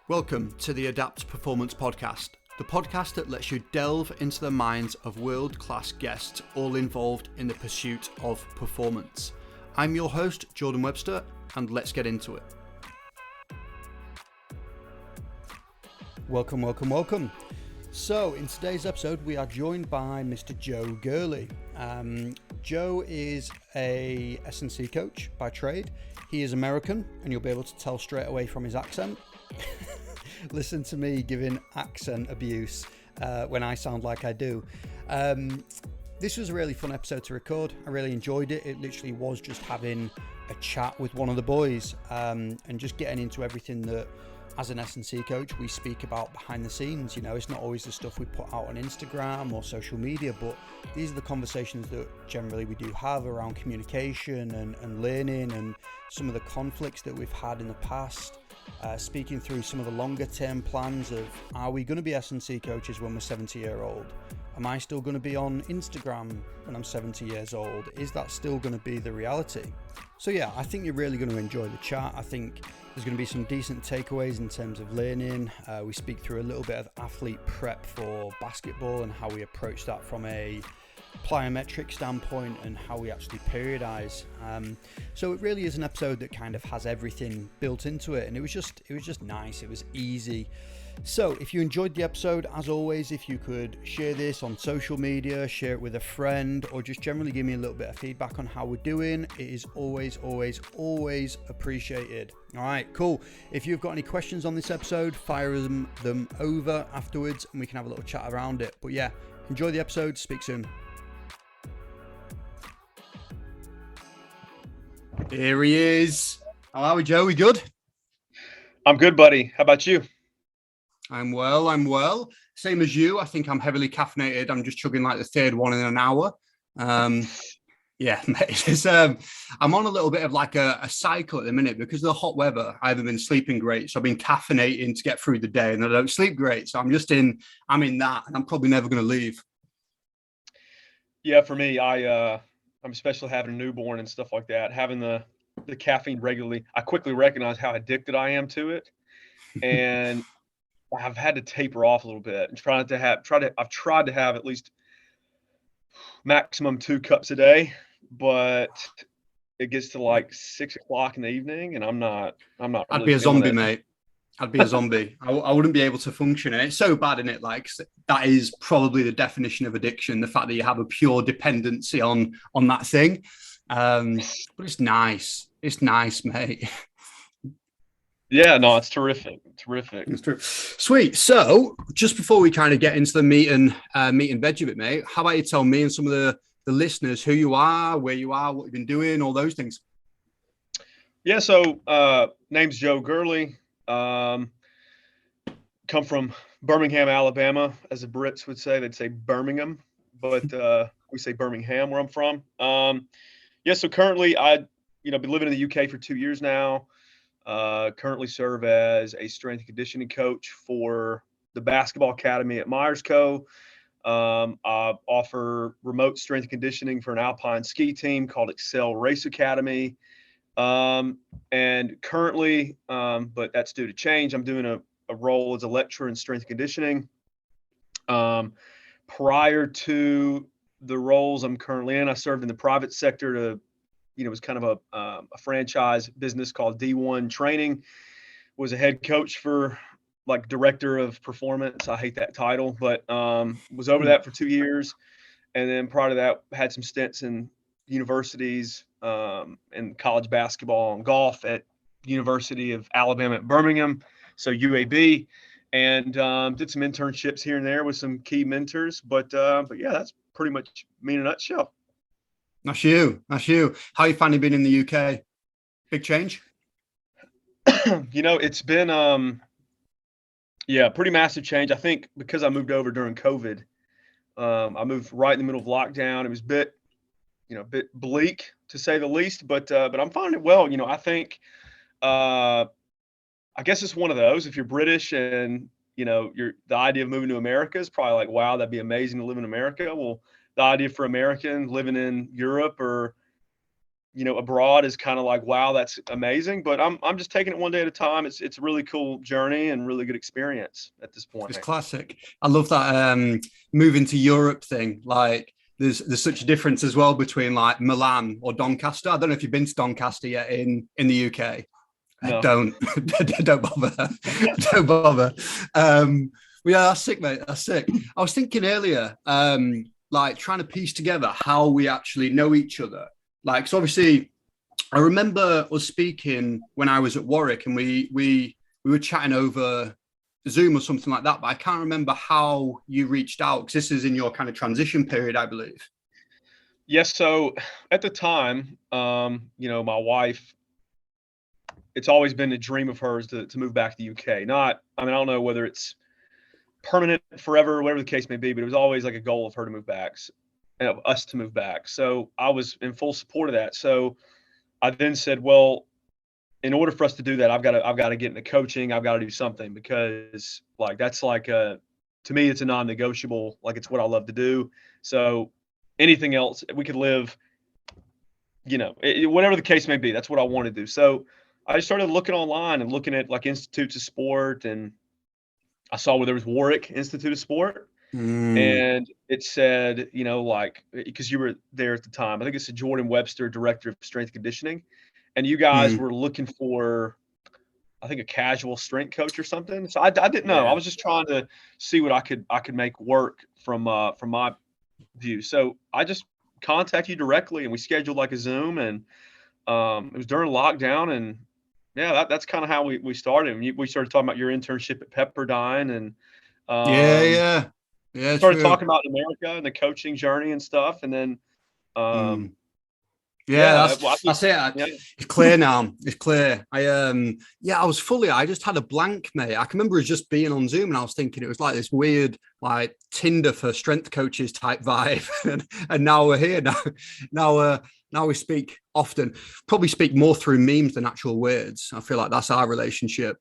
Welcome to the Adapt Performance Podcast, the podcast that lets you delve into the minds of world-class guests all involved in the pursuit of performance. I'm your host, Jordan Webster, and let's get into it. Welcome. So, in today's episode, we are joined by Mr. Joe Gurley. Joe is a S+C coach by trade. He is American, and you'll be able to tell straight away from his accent. Listen to me giving accent abuse when I sound like I do. This was a really fun episode to record. I really enjoyed it. It literally was just having a chat with one of the boys and just getting into everything that, as an S+C coach, we speak about behind the scenes. You know, it's not always the stuff we put out on Instagram or social media, but these are the conversations that generally we do have around communication and learning, and some of the conflicts that we've had in the past. Speaking through some of the longer term plans of, are we going to be S+C coaches when we're 70-year-old? Am I still going to be on Instagram when I'm 70 years old? Is that still going to be the reality? So yeah, I think you're really going to enjoy the chat. I think there's going to be some decent takeaways in terms of learning. We speak through a little bit of athlete prep for basketball and how we approach that from a plyometric standpoint and how we actually periodize. So it really is an episode that kind of has everything built into it, and it was just nice. It was easy. So if you enjoyed the episode, as always, if you could share this on social media, share it with a friend, or just generally give me a little bit of feedback on how we're doing, it is always appreciated. All right, cool. If you've got any questions on this episode, fire them over afterwards and we can have a little chat around it. But yeah, enjoy the episode. Speak soon. Here he is. How are we, Joe? We good? I'm good, buddy. How about you? I'm well. Same as you. I think I'm heavily caffeinated. I'm just chugging like the third one in an hour. Yeah, mate. I'm on a little bit of like a cycle at the minute because of the hot weather. I haven't been sleeping great, so I've been caffeinating to get through the day, and I don't sleep great. So I'm in that, and I'm probably never going to leave. Yeah, for me, I'm especially having a newborn and stuff like that. Having the caffeine regularly, I quickly recognize how addicted I am to it, and I've had to taper off a little bit and I've tried to have at least maximum 2 cups a day, but it gets to like 6 o'clock in the evening and I'm not I'd really be a zombie, it. mate. I'd be a zombie. I wouldn't be able to function. And it's so bad, isn't it? Like, that is probably the definition of addiction, the fact that you have a pure dependency on that thing. But it's nice. It's nice, mate. Yeah, no, it's terrific. It's true. Sweet. So just before we kind of get into the meat and veg of it, mate, how about you tell me and some of the listeners who you are, where you are, what you've been doing, all those things. Yeah. So name's Joe Gurley. Come from Birmingham, Alabama, as the Brits would say. They'd say Birmingham, but we say Birmingham where I'm from. Yeah. So currently been living in the UK for 2 years now. Currently serve as a strength and conditioning coach for the basketball academy at Myers Co. I offer remote strength and conditioning for an alpine ski team called Excel Race Academy. And currently, but that's due to change, I'm doing a role as a lecturer in strength and conditioning. Prior to the roles I'm currently in, I served in the private sector it was kind of a franchise business called D1 Training. Was a head coach for like director of performance. I hate that title, but was over that for 2 years. And then prior to that, had some stints in universities in college basketball and golf at University of Alabama at Birmingham, so UAB, and did some internships here and there with some key mentors. But yeah, that's pretty much me in a nutshell. That's you. How are you finding being in the UK? Big change? It's been, pretty massive change. I think because I moved over during COVID, I moved right in the middle of lockdown. It was a bit bleak to say the least, but I'm finding it well. I think, I guess it's one of those, if you're British and, the idea of moving to America is probably like, wow, that'd be amazing to live in America. Well, the idea for American living in Europe or, abroad is kind of like, wow, that's amazing. But I'm just taking it one day at a time. It's a really cool journey and really good experience at this point. It's classic. I love that moving to Europe thing. Like there's such a difference as well between like Milan or Doncaster. I don't know if you've been to Doncaster yet in the UK. No. Don't don't bother. Don't bother. Yeah, that's sick, mate. That's sick. I was thinking earlier, like trying to piece together how we actually know each other. Like, so obviously, I remember us speaking when I was at Warwick, and we were chatting over Zoom or something like that. But I can't remember how you reached out, because this is in your kind of transition period, I believe. Yes. So at the time, my wife, it's always been a dream of hers to move back to the UK. I don't know whether it's permanent, forever, whatever the case may be, but it was always like a goal of her to move back, and of us to move back. So I was in full support of that. So I then said, well, in order for us to do that, I've got to get into coaching. I've got to do something, because like, that's like to me, it's a non-negotiable, like it's what I love to do. So anything else, we could live, whatever the case may be, that's what I want to do. So I started looking online and looking at like institutes of sport, and I saw where there was Warwick Institute of Sport, and it said, like, because you were there at the time, I think it's Jordan Webster, director of strength and conditioning, and you guys were looking for, I think, a casual strength coach or something. So I didn't know. I was just trying to see what I could make work from my view. So I just contacted you directly, and we scheduled like a Zoom, and it was during lockdown, and yeah, that's kind of how we started. We started talking about your internship at Pepperdine, and Yeah, started talking about America and the coaching journey and stuff, and then that's it. Yeah. It's clear now. It's clear. I just had a blank, mate. I can remember it just being on Zoom, and I was thinking it was like this weird, like Tinder for strength coaches type vibe. and now we're here. Now we speak often. Probably speak more through memes than actual words. I feel like that's our relationship.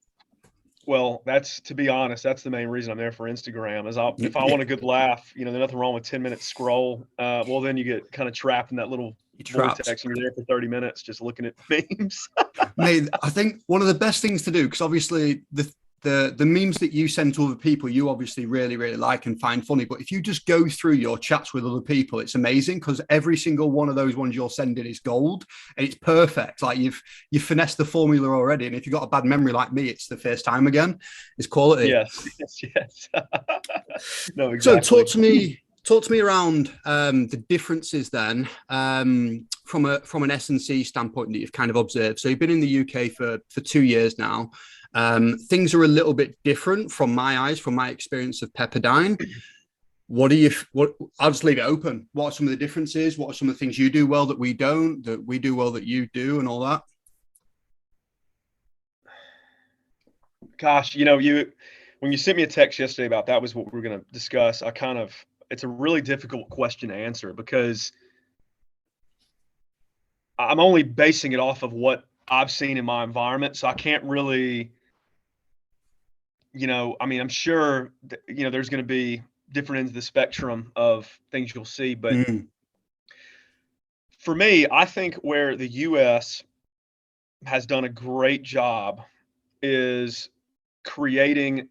Well, to be honest, that's the main reason I'm there for Instagram. If I want a good laugh, there's nothing wrong with 10-minute scroll. Well, then you get kind of trapped in that little vortex, and you're there for 30 minutes just looking at memes. Mate, I think one of the best things to do, because obviously the memes that you send to other people, you obviously really, really like and find funny. But if you just go through your chats with other people, it's amazing, because every single one of those ones you're sending is gold, and it's perfect. Like you've finessed the formula already. And if you've got a bad memory like me, it's the first time again. It's quality. Yes. No, exactly. So talk to me around the differences then, from an S&C standpoint that you've kind of observed. So you've been in the UK for 2 years now. Things are a little bit different from my eyes, from my experience of Pepperdine. I'll just leave it open. What are some of the differences? What are some of the things you do well that we don't, that we do well that you do, and all that? Gosh, when you sent me a text yesterday about that was what we were going to discuss, it's a really difficult question to answer, because I'm only basing it off of what I've seen in my environment. So I can't really, I'm sure that, there's going to be different ends of the spectrum of things you'll see. But for me, I think where the US has done a great job is creating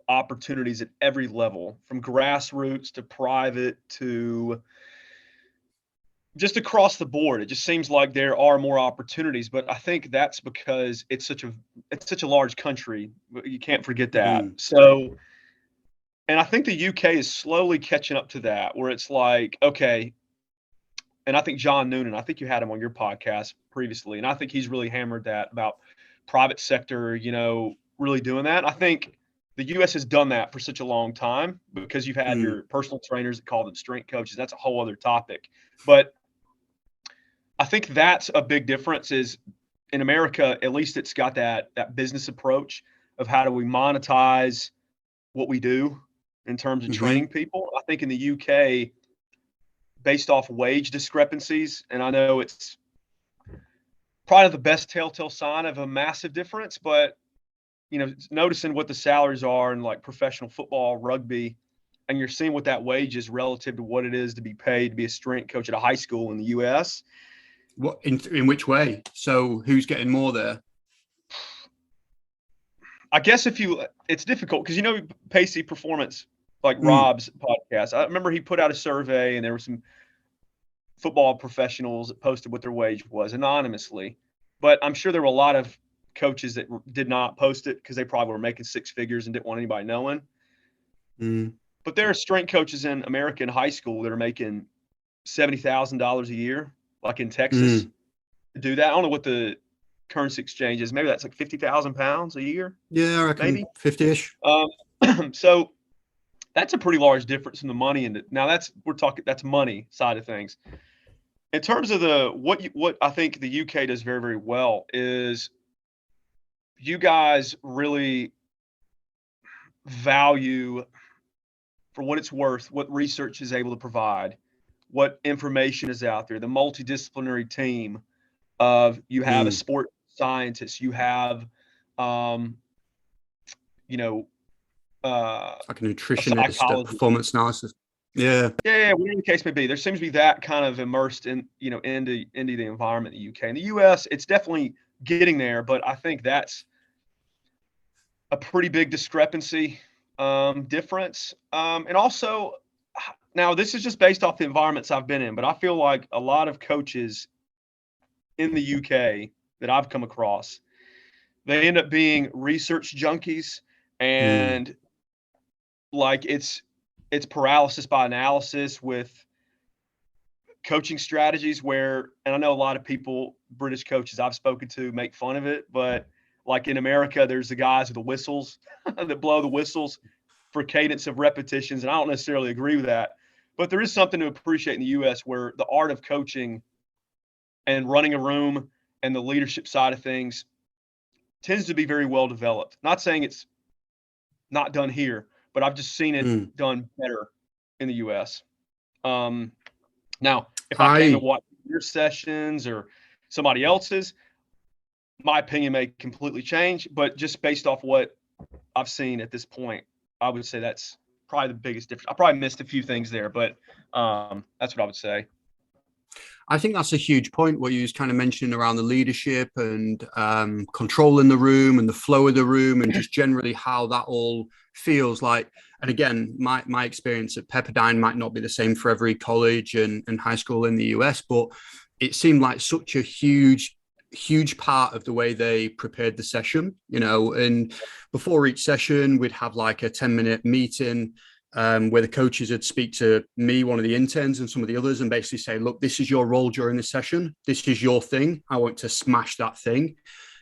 opportunities at every level, from grassroots to private to just across the board. It just seems like there are more opportunities, but I think that's because it's such a large country. You can't forget that. So, and I think the UK is slowly catching up to that, where it's like, okay, and I think John Noonan, I think you had him on your podcast previously, and I think he's really hammered that about private sector, really doing that. I think the US has done that for such a long time, because you've had your personal trainers that call them strength coaches. That's a whole other topic. But I think that's a big difference, is in America, at least it's got that business approach of how do we monetize what we do in terms of training people. I think in the UK, based off wage discrepancies, and I know it's probably the best telltale sign of a massive difference, but noticing what the salaries are in like professional football, rugby, and you're seeing what that wage is relative to what it is to be paid to be a strength coach at a high school in the US. What in which way? So who's getting more there? I guess it's difficult because Pacey Performance, like Mm, Rob's podcast. I remember he put out a survey, and there were some football professionals that posted what their wage was anonymously. But I'm sure there were a lot of coaches that did not post it because they probably were making six figures and didn't want anybody knowing. mm, But there are strength coaches in America in high school that are making $70,000 a year, like in Texas, mm. to do that. I don't know what the currency exchange is. Maybe that's like 50,000 pounds a year, Yeah, I reckon maybe. 50-ish. So that's a pretty large difference in the money. And now that's money side of things. In terms of what I think the UK does very, very well is you guys really value, for what it's worth, what research is able to provide, what information is out there, the multidisciplinary team of you have a Mm. sport scientist, you have, um, you know, Like a a nutritionist, a psychologist. performance analysis. Yeah. Yeah, whatever the case may be, there seems to be that kind of immersed into the environment in the UK. In the US, it's definitely getting there, but I think that's a pretty big discrepancy, difference. And also, now this is just based off the environments I've been in, but I feel like a lot of coaches in the UK that I've come across, they end up being research junkies, Mm. and like it's paralysis by analysis with coaching strategies where, and I know a lot of people, British coaches I've spoken to, make fun of it, but like in America, there's the guys with the whistles that blow the whistles for cadence of repetitions. And I don't necessarily agree with that, but there is something to appreciate in the US where the art of coaching and running a room and the leadership side of things tends to be very well developed. Not saying it's not done here, but I've just seen it Mm. done better in the US. Um, Now, if I came and I watched your sessions or somebody else's, my opinion may completely change. But just based off what I've seen at this point, I would say that's probably the biggest difference. I probably missed a few things there, but that's what I would say. I think that's a huge point. What you was kind of mentioning around the leadership and controlling the room and the flow of the room and just generally how that all feels like. And again, my experience at Pepperdine might not be the same for every college and high school in the US, but it seemed like such a huge part of the way they prepared the session, and before each session, we'd have like a 10-minute meeting where the coaches would speak to me, one of the interns, and some of the others, and basically say, look, this is your role during this session. This is your thing. I want to smash that thing,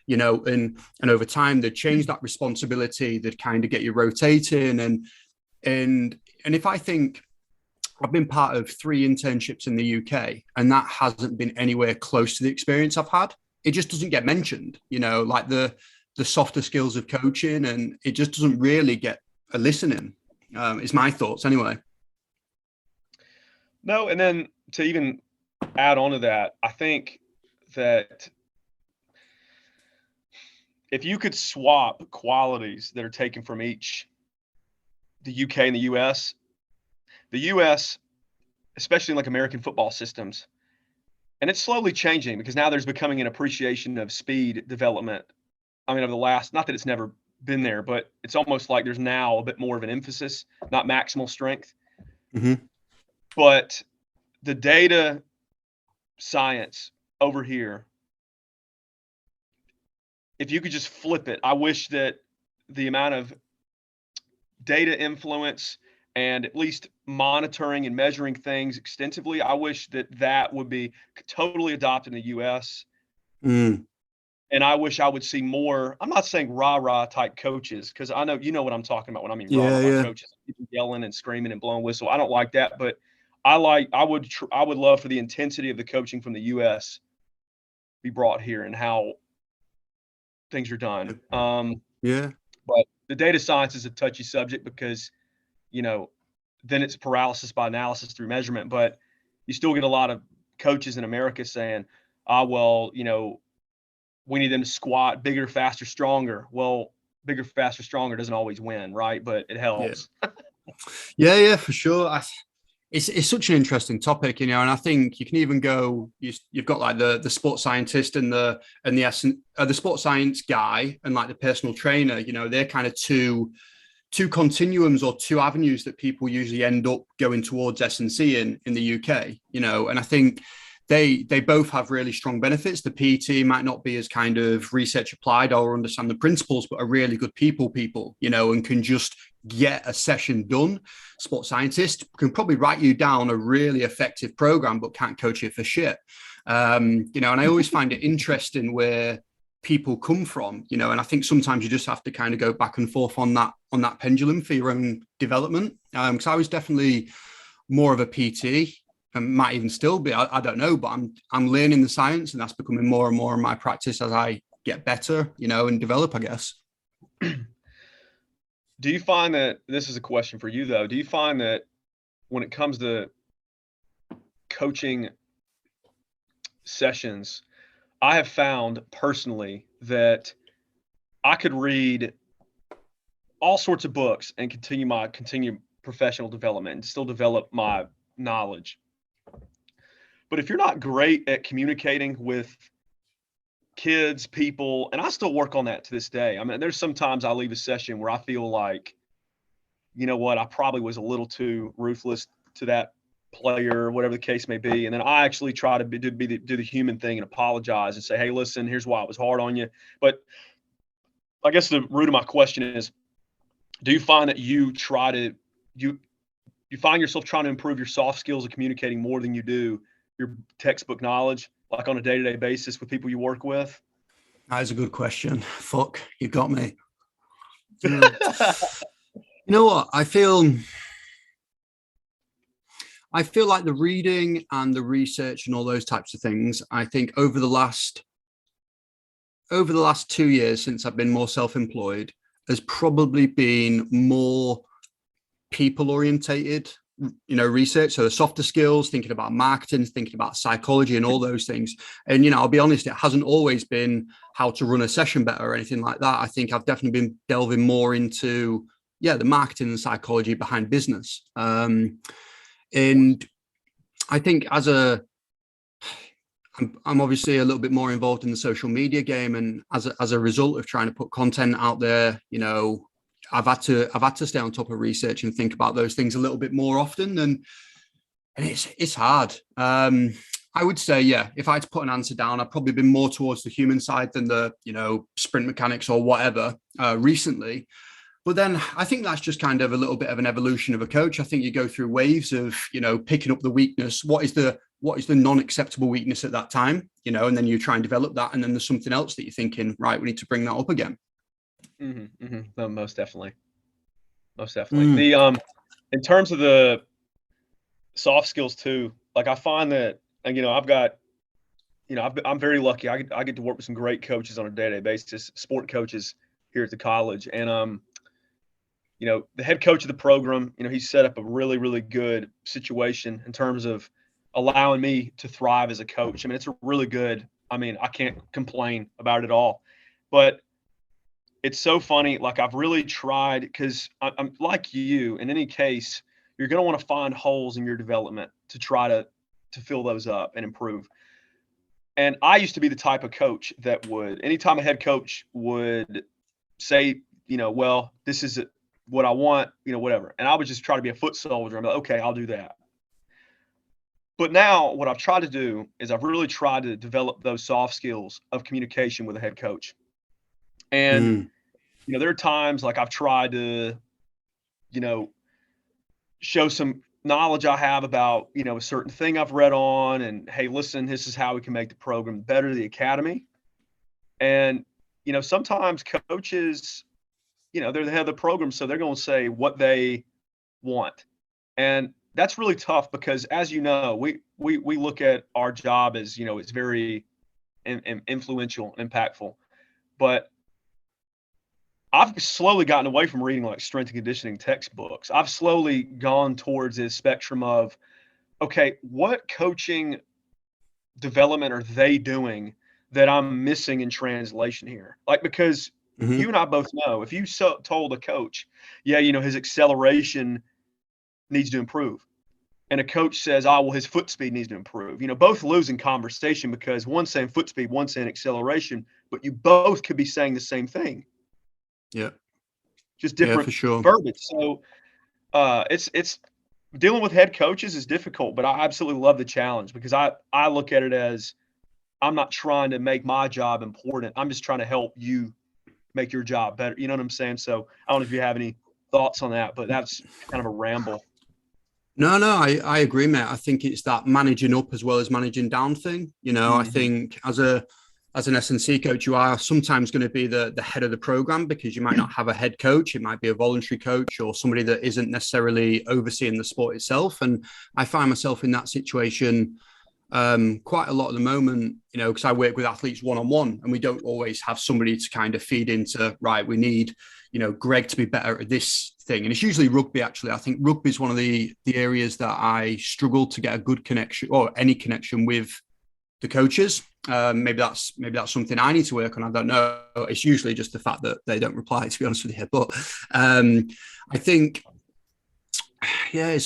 and over time they'd change that responsibility. They'd kind of get you rotating. And if I think I've been part of 3 internships in the UK, and that hasn't been anywhere close to the experience I've had. It just doesn't get mentioned, like the softer skills of coaching, and it just doesn't really get a listening. Is my thoughts anyway. No, and then to even add on to that, I think that if you could swap qualities that are taken from the UK and the US, especially in like American football systems, and it's slowly changing because now there's becoming an appreciation of speed development. I mean, of the last, not that it's never been there, but it's almost like there's now a bit more of an emphasis, not maximal strength, Mm-hmm. but the data science over here, if you could just flip it, I wish that the amount of data influence and at least monitoring and measuring things extensively, I wish that would be totally adopted in the US. Mm. And I wish I would see more. I'm not saying rah-rah type coaches, because I know you know what I'm talking about when I mean Yeah, rah-rah yeah. coaches, people yelling and screaming and blowing whistle. I don't like that, but I would love for the intensity of the coaching from the US be brought here and how things are done. Yeah. But the data science is a touchy subject because, you know, then it's paralysis by analysis through measurement. But you still get a lot of coaches in America saying, well, we need them to squat bigger, faster, stronger. Well, bigger, faster, stronger doesn't always win, right? But it Yeah. helps. Yeah, for sure. It's such an interesting topic, and I think you can even go. You've got like the sports scientist and the sports science guy and like the personal trainer. They're kind of two continuums or two avenues that people usually end up going towards S&C in the UK. And I think they both have really strong benefits. The PT might not be as kind of research applied or understand the principles, but are really good people, and can just get a session done. Sports scientist can probably write you down a really effective program, but can't coach you for shit. And I always find it interesting where people come from, and I think sometimes you just have to kind of go back and forth on that pendulum for your own development. Because I was definitely more of a PT, and might even still be. I don't know, but I'm learning the science, and that's becoming more and more in my practice as I get better, and develop, I guess. Do you find that, this is a question for you though, do you find that when it comes to coaching sessions, I have found personally that I could read all sorts of books and continue professional development and still develop my knowledge. But if you're not great at communicating with kids, people, and I still work on that to this day. I mean, there's sometimes I leave a session where I feel like, you know what, I probably was a little too ruthless to that player, whatever the case may be. And then I actually try to do the human thing and apologize and say, hey, listen, here's why I was hard on you. But I guess the root of my question is, do you find that you find yourself trying to improve your soft skills of communicating more than you do your textbook knowledge, like on a day-to-day basis with people you work with? That is a good question. Fuck, you got me. You know what? I feel like the reading and the research and all those types of things, I think over the last 2 years since I've been more self-employed, has probably been more people orientated, research. So the softer skills, thinking about marketing, thinking about psychology and all those things. And, I'll be honest, it hasn't always been how to run a session better or anything like that. I think I've definitely been delving more into, the marketing and psychology behind business. And I think I'm obviously a little bit more involved in the social media game, and as a result of trying to put content out there, I've had to stay on top of research and think about those things a little bit more often, and it's hard. I would say, if I had to put an answer down, I've probably been more towards the human side than the sprint mechanics or whatever recently. But then I think that's just kind of a little bit of an evolution of a coach. I think you go through waves of, picking up the weakness. What is the non-acceptable weakness at that time, and then you try and develop that. And then there's something else that you're thinking, right, we need to bring that up again. Mm-hmm, mm-hmm. No, most definitely. The, in terms of the soft skills too, like I find that, and, I've got, I'm very lucky. I get to work with some great coaches on a day-to-day basis, sport coaches here at the college. And, the head coach of the program, he's set up a really, really good situation in terms of allowing me to thrive as a coach. I mean, it's a really good, I can't complain about it at all. But it's so funny. Like, I've really tried, because I'm like you, in any case, you're going to want to find holes in your development to try to fill those up and improve. And I used to be the type of coach that would, anytime a head coach would say, well, this is what I want, whatever. And I would just try to be a foot soldier. I'm like, okay, I'll do that. But now what I've tried to do is I've really tried to develop those soft skills of communication with a head coach. And, there are times like I've tried to, show some knowledge I have about, a certain thing I've read on, and, hey, listen, this is how we can make the program better, the academy. And, sometimes coaches, they're the head of the program, so they're going to say what they want. And that's really tough because, as you know, we look at our job as, it's very influential and impactful. But I've slowly gotten away from reading like strength and conditioning textbooks. I've slowly gone towards this spectrum of, okay, what coaching development are they doing that I'm missing in translation here? Like, because you and I both know, if you told a coach, his acceleration needs to improve, and a coach says, oh, well, his foot speed needs to improve. Both losing conversation because one's saying foot speed, one's saying acceleration, but you both could be saying the same thing. Yeah. Just Yeah, different for sure. verbiage. So it's dealing with head coaches is difficult, but I absolutely love the challenge because I look at it as I'm not trying to make my job important. I'm just trying to help you make your job better. You know what I'm saying? So I don't know if you have any thoughts on that, but that's kind of a ramble. No, I agree, mate. I think it's that managing up as well as managing down thing. I think as an S&C coach, you are sometimes going to be the head of the program because you might not have a head coach. It might be a voluntary coach or somebody that isn't necessarily overseeing the sport itself. And I find myself in that situation quite a lot at the moment, because I work with athletes one-on-one and we don't always have somebody to kind of feed into, right, we need, Greg to be better at this thing. And it's usually rugby, actually. I think rugby is one of the areas that I struggle to get a good connection or any connection with the coaches. Maybe that's something I need to work on. I don't know. It's usually just the fact that they don't reply, to be honest with you. But I think, yeah,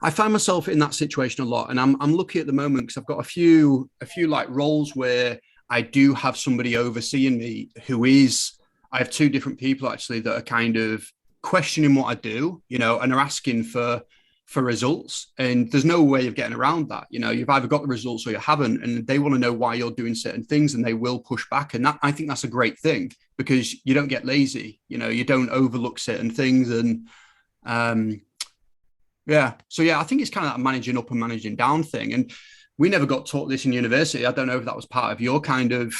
I find myself in that situation a lot, and I'm lucky at the moment because I've got a few like roles where I do have somebody overseeing me who is. I have two different people actually that are kind of questioning what I do, and are asking for results, and there's no way of getting around that. You've either got the results or you haven't, and they want to know why you're doing certain things, and they will push back, and that I think that's a great thing because you don't get lazy. You don't overlook certain things, and yeah. So, yeah, I think it's kind of that managing up and managing down thing. And we never got taught this in university. I don't know if that was part of your kind of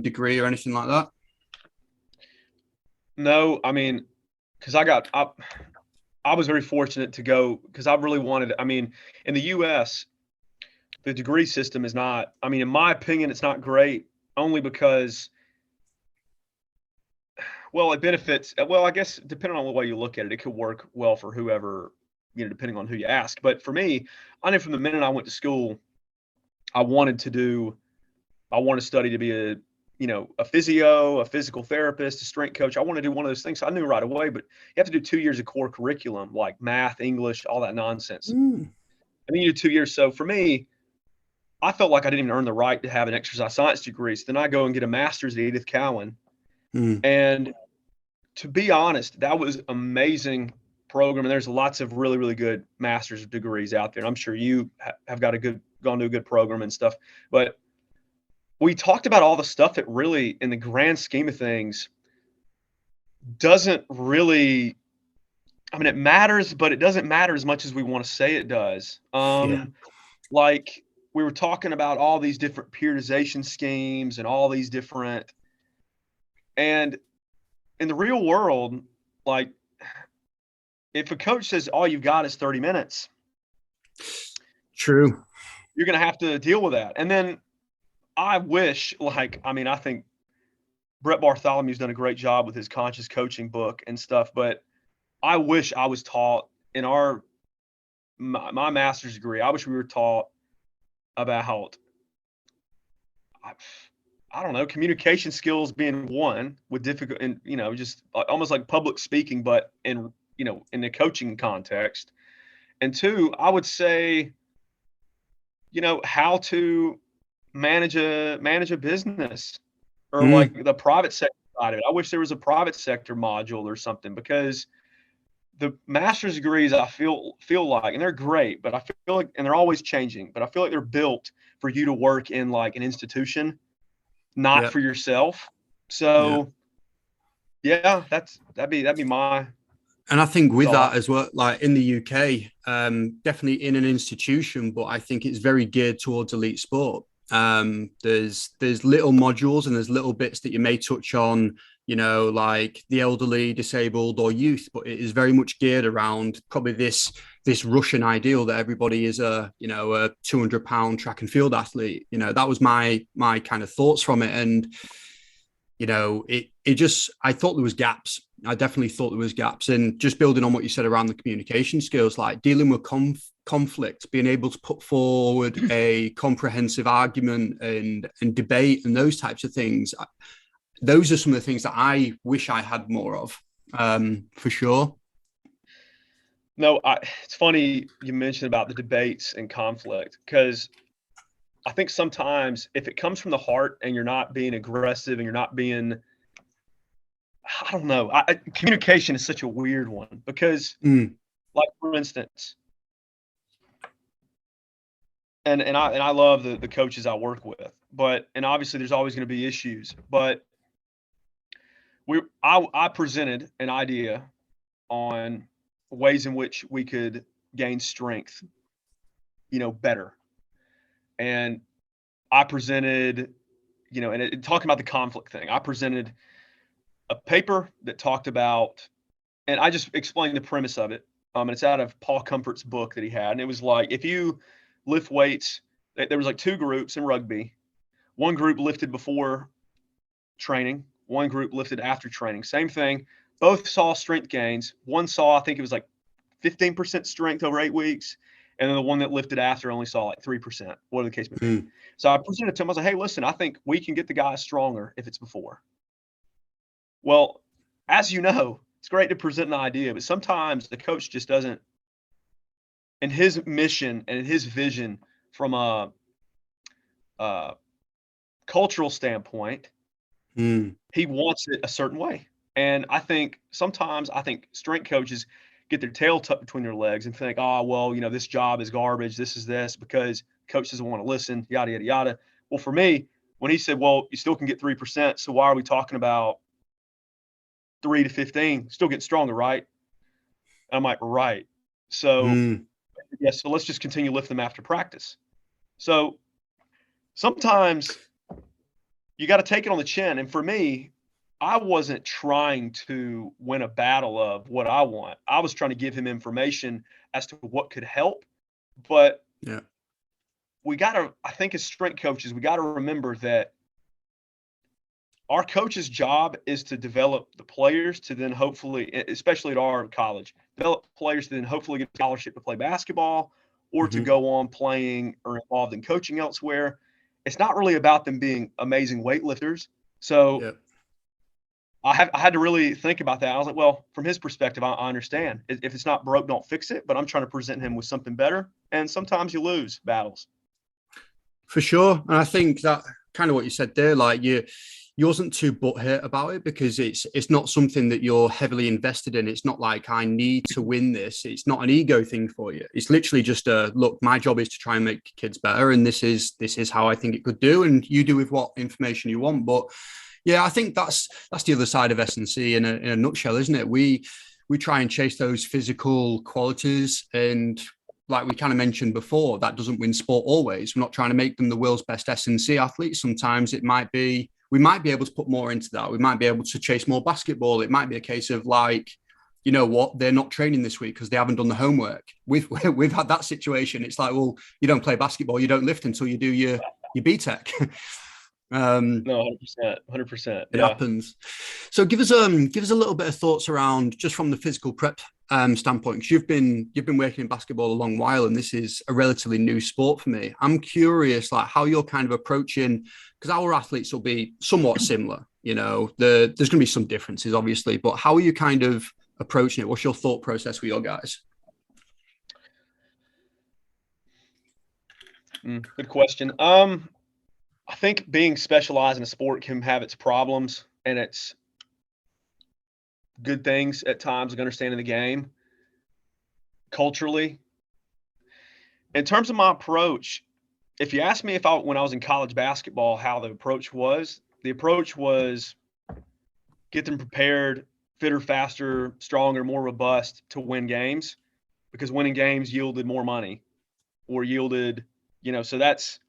degree or anything like that. No, I mean, because I was very fortunate to go because I really wanted, in the US, the degree system is not, in my opinion, it's not great only because, well, it benefits, well, I guess depending on the way you look at it, it could work well for whoever, depending on who you ask. But for me, I knew from the minute I went to school, I wanted to study to be a physio, a physical therapist, a strength coach. I want to do one of those things. So I knew right away, but you have to do 2 years of core curriculum, like math, English, all that nonsense. And then you do 2 years. So for me, I felt like I didn't even earn the right to have an exercise science degree. So then I go and get a master's at Edith Cowan. And to be honest, that was amazing program. And there's lots of really, really good master's degrees out there. And I'm sure you have gone to a good program and stuff. But we talked about all the stuff that really, in the grand scheme of things, doesn't really, it matters, but it doesn't matter as much as we want to say it does. Like we were talking about all these different periodization schemes and all these different, and in the real world, like if a coach says all you've got is 30 minutes, true, you're going to have to deal with that. And then I wish, I think Brett Bartholomew's done a great job with his conscious coaching book and stuff, but I wish I was taught in my master's degree. I wish we were taught about, I don't know, communication skills being one with difficult, and just almost like public speaking, but in the coaching context. And two, I would say, how to manage a business or like the private sector side of it. I wish there was a private sector module or something because the master's degrees I feel like, and they're great, but I feel like, and they're always changing, but I feel like they're built for you to work in like an institution, not for yourself. So yeah, that'd be my. And I think with that as well, like in the UK, definitely in an institution, but I think it's very geared towards elite sport. There's little modules and there's little bits that you may touch on, like the elderly, disabled, or youth, but it is very much geared around probably this Russian ideal that everybody is a 200-pound track and field athlete. That was my kind of thoughts from it, and I thought there was gaps. I definitely thought there was gaps, and just building on what you said around the communication skills, like dealing with conflict, being able to put forward a comprehensive argument and debate and those types of things. Those are some of the things that I wish I had more of, for sure. No, it's funny you mentioned about the debates and conflict, because I think sometimes if it comes from the heart and you're not being aggressive and you're not being, I don't know, communication is such a weird one because, Mm. like for instance, and I love the coaches I work with, but and obviously there's always going to be issues, but I presented an idea on ways in which we could gain strength, better. And I presented, talking about the conflict thing, I presented a paper that talked about, and I just explained the premise of it. And it's out of Paul Comfort's book that he had. And it was like, if you lift weights, there was like two groups in rugby. One group lifted before training, one group lifted after training. Same thing. Both saw strength gains. One saw, I think it was like 15% strength over 8 weeks. And then the one that lifted after only saw like 3%, whatever the case may be. Mm. So I presented to him, I was like, hey, listen, I think we can get the guys stronger if it's before. Well, as you know, it's great to present an idea, but sometimes the coach just doesn't, in his mission and in his vision from a cultural standpoint, Mm. he wants it a certain way. And I think strength coaches get their tail tucked between their legs and think, oh, well, this job is garbage. This is this because coach doesn't want to listen, yada, yada, yada. Well, for me, when he said, well, you still can get 3%. So why are we talking about 3 to 15? Still getting stronger, right? And I'm like, right. So, Mm. yeah, so let's just continue lifting them after practice. So sometimes you got to take it on the chin. And for me, I wasn't trying to win a battle of what I want. I was trying to give him information as to what could help. But Yeah. I think as strength coaches, we got to remember that our coach's job is to develop the players to then hopefully, especially at our college, develop players to then hopefully get a scholarship to play basketball or to Mm-hmm. go on playing or involved in coaching elsewhere. It's not really about them being amazing weightlifters. So Yeah. I had to really think about that. I was like, well, from his perspective, I understand. If it's not broke, don't fix it. But I'm trying to present him with something better. And sometimes you lose battles. For sure. And I think that kind of what you said there, like you wasn't too butthurt about it because it's not something that you're heavily invested in. It's not like I need to win this. It's not an ego thing for you. It's literally just a look, my job is to try and make kids better. And this is how I think it could do. And you do with what information you want. But yeah, I think that's the other side of S&C in a nutshell, isn't it? We try and chase those physical qualities, and like we kind of mentioned before, that doesn't win sport always. We're not trying to make them the world's best S&C athletes. Sometimes it might be we might be able to put more into that. We might be able to chase more basketball. It might be a case of like, you know what, they're not training this week because they haven't done the homework. We've had that situation. It's like, well, you don't play basketball, you don't lift until you do your BTEC. No, 100%, 100%. It Yeah. happens. So give us a little bit of thoughts around just from the physical prep standpoint, because you've been working in basketball a long while, and this is a relatively new sport for me. I'm curious, like how you're kind of approaching, because our athletes will be somewhat similar. You know, there's going to be some differences, obviously, but how are you kind of approaching it? What's your thought process with your guys? Good question. I think being specialized in a sport can have its problems and its good things at times, like understanding the game culturally. In terms of my approach, if you ask me when I was in college basketball, how the approach was get them prepared, fitter, faster, stronger, more robust to win games, because winning games yielded more money or yielded, so that's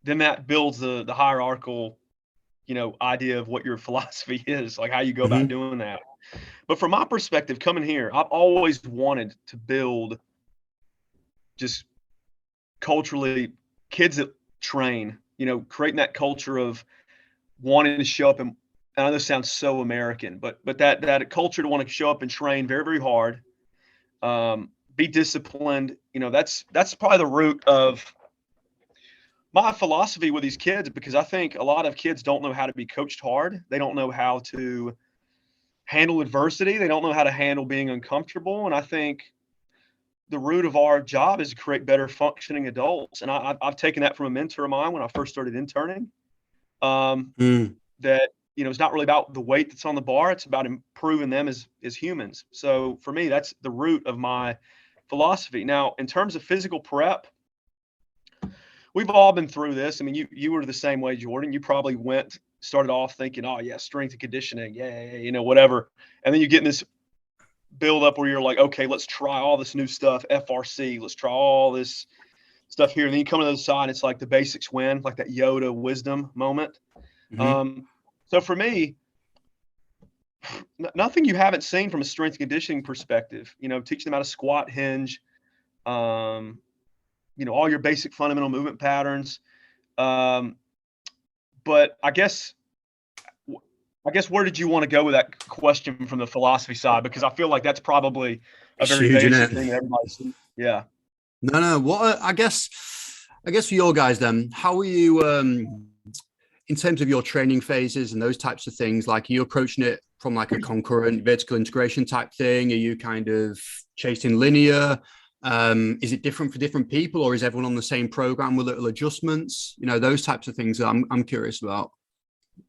then that builds the hierarchical, idea of what your philosophy is, like how you go about Mm-hmm. doing that. But from my perspective, coming here, I've always wanted to build just culturally kids that train, creating that culture of wanting to show up. And I know this sounds so American, but that culture to want to show up and train very, very hard, be disciplined. That's probably the root of my philosophy with these kids, because I think a lot of kids don't know how to be coached hard. They don't know how to handle adversity. They don't know how to handle being uncomfortable. And I think the root of our job is to create better functioning adults. And I've taken that from a mentor of mine when I first started interning. That, it's not really about the weight that's on the bar. It's about improving them as humans. So for me, that's the root of my philosophy. Now, in terms of physical prep, we've all been through this. I mean, you were the same way, Jordan. You probably started off thinking, oh yeah, strength and conditioning, yeah, whatever. And then you get in this build up where you're like, okay, let's try all this new stuff, FRC, let's try all this stuff here. And then you come to the other side, it's like the basics win, like that Yoda wisdom moment. So for me, nothing you haven't seen from a strength and conditioning perspective, teaching them how to squat, hinge, all your basic fundamental movement patterns. But I guess where did you want to go with that question from the philosophy side? Because I feel like that's probably a very basic thing that everybody sees. Yeah. No. What I guess for your guys then, how are you in terms of your training phases and those types of things? Like, are you approaching it from like a concurrent vertical integration type thing? Are you kind of chasing linear? Is it different for different people, or is everyone on the same program with little adjustments? Those types of things I'm curious about.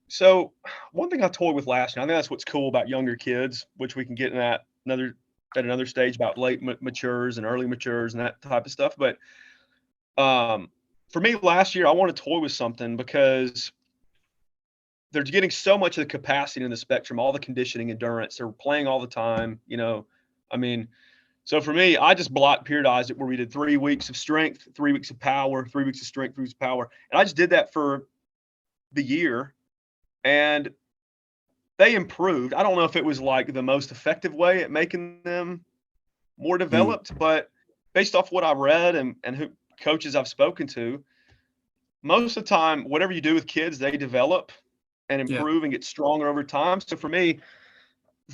So one thing I toyed with last year, I think that's what's cool about younger kids, which we can get in at another stage about late matures and early matures and that type of stuff. But for me last year, I want to toy with something because they're getting so much of the capacity in the spectrum, all the conditioning, endurance. They're playing all the time, So for me, I just periodized it where we did 3 weeks of strength, 3 weeks of power, 3 weeks of strength, 3 weeks of power. And I just did that for the year. And they improved. I don't know if it was like the most effective way at making them more developed, but based off what I read and who coaches I've spoken to, most of the time, whatever you do with kids, they develop and improve and get stronger over time. So for me,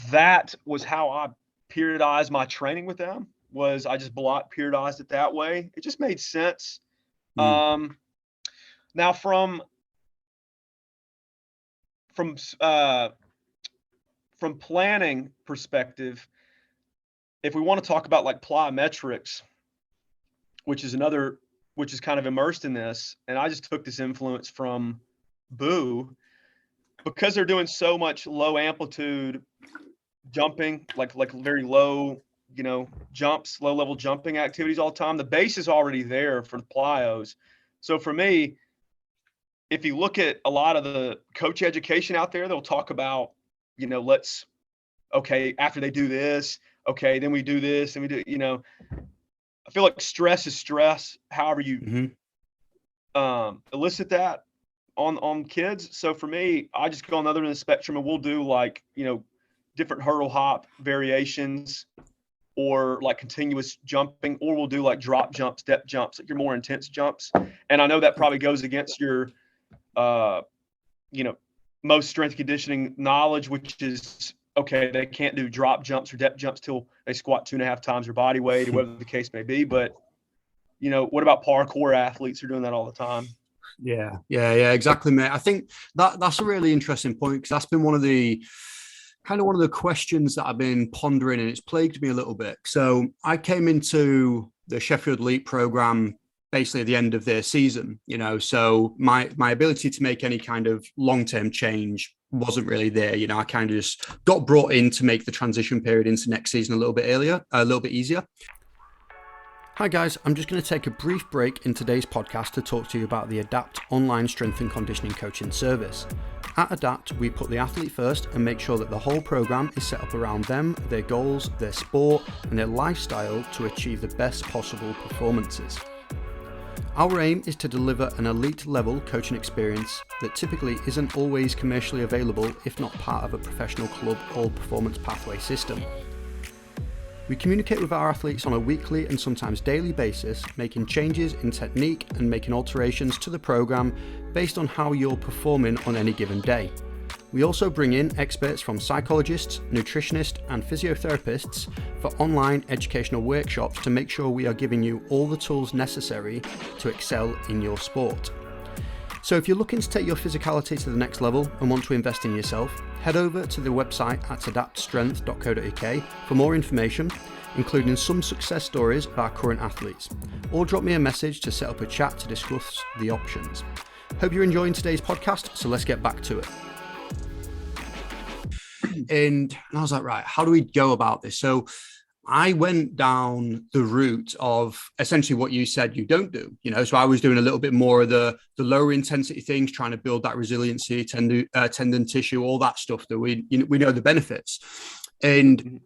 that was how I periodized my training with them. Was I just periodized it that way? It just made sense. Now from planning perspective, if we want to talk about like plyometrics, which is kind of immersed in this, and I just took this influence from Boo, because they're doing so much low amplitude jumping, like very low, jumps, low level jumping activities all the time. The base is already there for the plyos. So for me, if you look at a lot of the coach education out there, they'll talk about, after they do this, okay, then we do this and we do, I feel like stress is stress, however you elicit that on kids. So for me, I just go on the other end of the spectrum and we'll do like, different hurdle hop variations or like continuous jumping, or we'll do like drop jumps, step jumps, like your more intense jumps. And I know that probably goes against your most strength conditioning knowledge, which is, okay, they can't do drop jumps or depth jumps till they squat 2.5 times their body weight, or whatever the case may be. But, what about parkour athletes who are doing that all the time? Yeah, exactly, mate. I think that's a really interesting point, because that's been one of the questions that I've been pondering, and it's plagued me a little bit. So I came into the Sheffield Elite program basically at the end of their season, so my ability to make any kind of long-term change wasn't really there. I kind of just got brought in to make the transition period into next season a little bit easier. Hi guys, I'm just going to take a brief break in today's podcast to talk to you about the Adapt online strength and conditioning coaching service. At Adapt, we put the athlete first and make sure that the whole program is set up around them, their goals, their sport, and their lifestyle to achieve the best possible performances. Our aim is to deliver an elite level coaching experience that typically isn't always commercially available if not part of a professional club or performance pathway system. We communicate with our athletes on a weekly and sometimes daily basis, making changes in technique and making alterations to the program based on how you're performing on any given day. We also bring in experts from psychologists, nutritionists, and physiotherapists for online educational workshops to make sure we are giving you all the tools necessary to excel in your sport. So if you're looking to take your physicality to the next level and want to invest in yourself, head over to the website at adaptstrength.co.uk for more information, including some success stories of our current athletes, or drop me a message to set up a chat to discuss the options. Hope you're enjoying today's podcast, so let's get back to it. And I was like, right, how do we go about this? So I went down the route of essentially what you said you don't do, so I was doing a little bit more of the lower intensity things, trying to build that resiliency, tendon tissue, all that stuff that we know the benefits. And,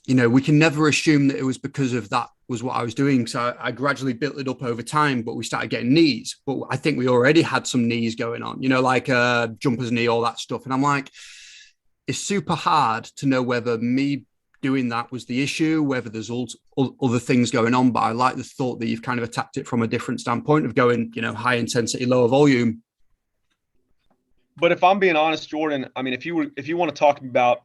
we can never assume that it was because of that was what I was doing. So I gradually built it up over time, but we started getting knees. But I think we already had some knees going on, like jumper's knee, all that stuff. And I'm like, it's super hard to know whether me doing that was the issue, whether there's other things going on. But I like the thought that you've kind of attacked it from a different standpoint of going, high intensity, lower volume. But if I'm being honest, Jordan, I mean, if you want to talk about,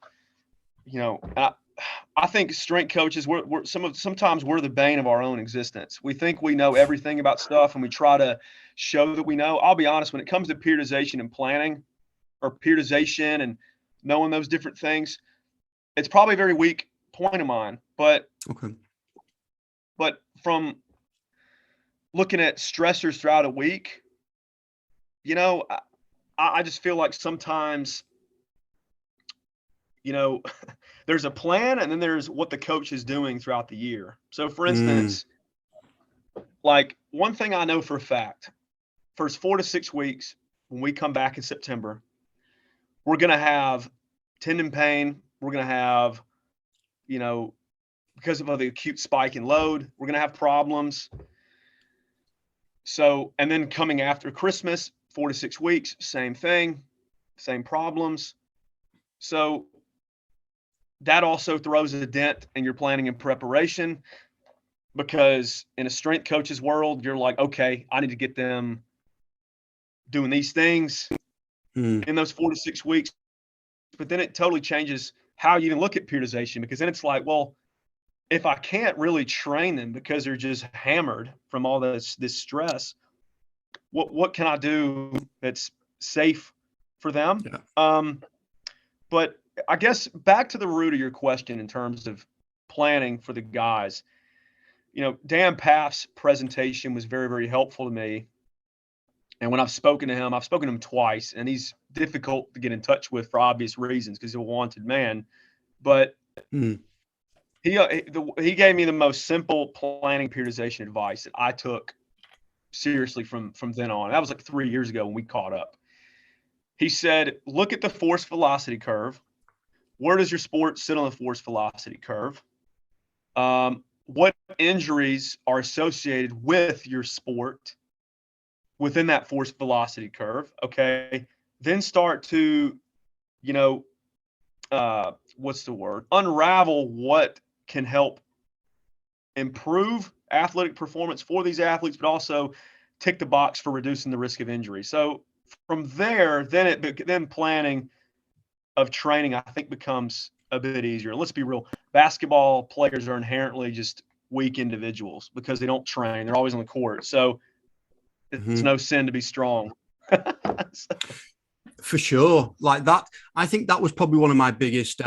I think strength coaches, sometimes we're the bane of our own existence. We think we know everything about stuff and we try to show that we know. I'll be honest, when it comes to periodization and planning, or periodization and knowing those different things, it's probably a very weak point of mine. But from looking at stressors throughout a week, I just feel like sometimes, there's a plan and then there's what the coach is doing throughout the year. So for instance, like one thing I know for a fact, first 4 to 6 weeks, when we come back in September, we're going to have tendon pain. We're going to have, because of the acute spike in load, we're going to have problems. So, and then coming after Christmas, 4 to 6 weeks, same thing, same problems. So that also throws a dent in your planning and preparation, because in a strength coach's world, you're like, okay, I need to get them doing these things in those 4 to 6 weeks. But then it totally changes how you even look at periodization, because then it's like, well, if I can't really train them because they're just hammered from all this stress, what can I do that's safe for them? Yeah. But I guess back to the root of your question in terms of planning for the guys, Dan Paff's presentation was very, very helpful to me. And when I've spoken to him twice, and he's difficult to get in touch with for obvious reasons because he's a wanted man. But he gave me the most simple planning periodization advice that I took seriously from then on. That was like 3 years ago when we caught up. He said, look at the force velocity curve. Where does your sport sit on the force velocity curve? What injuries are associated with your sport within that force velocity curve? Okay. Then start to, unravel what can help improve athletic performance for these athletes, but also tick the box for reducing the risk of injury. So from there, then planning of training, I think, becomes a bit easier. Let's be real. Basketball players are inherently just weak individuals because they don't train. They're always on the court. So it's no sin to be strong. For sure. Like that, I think that was probably one of my biggest,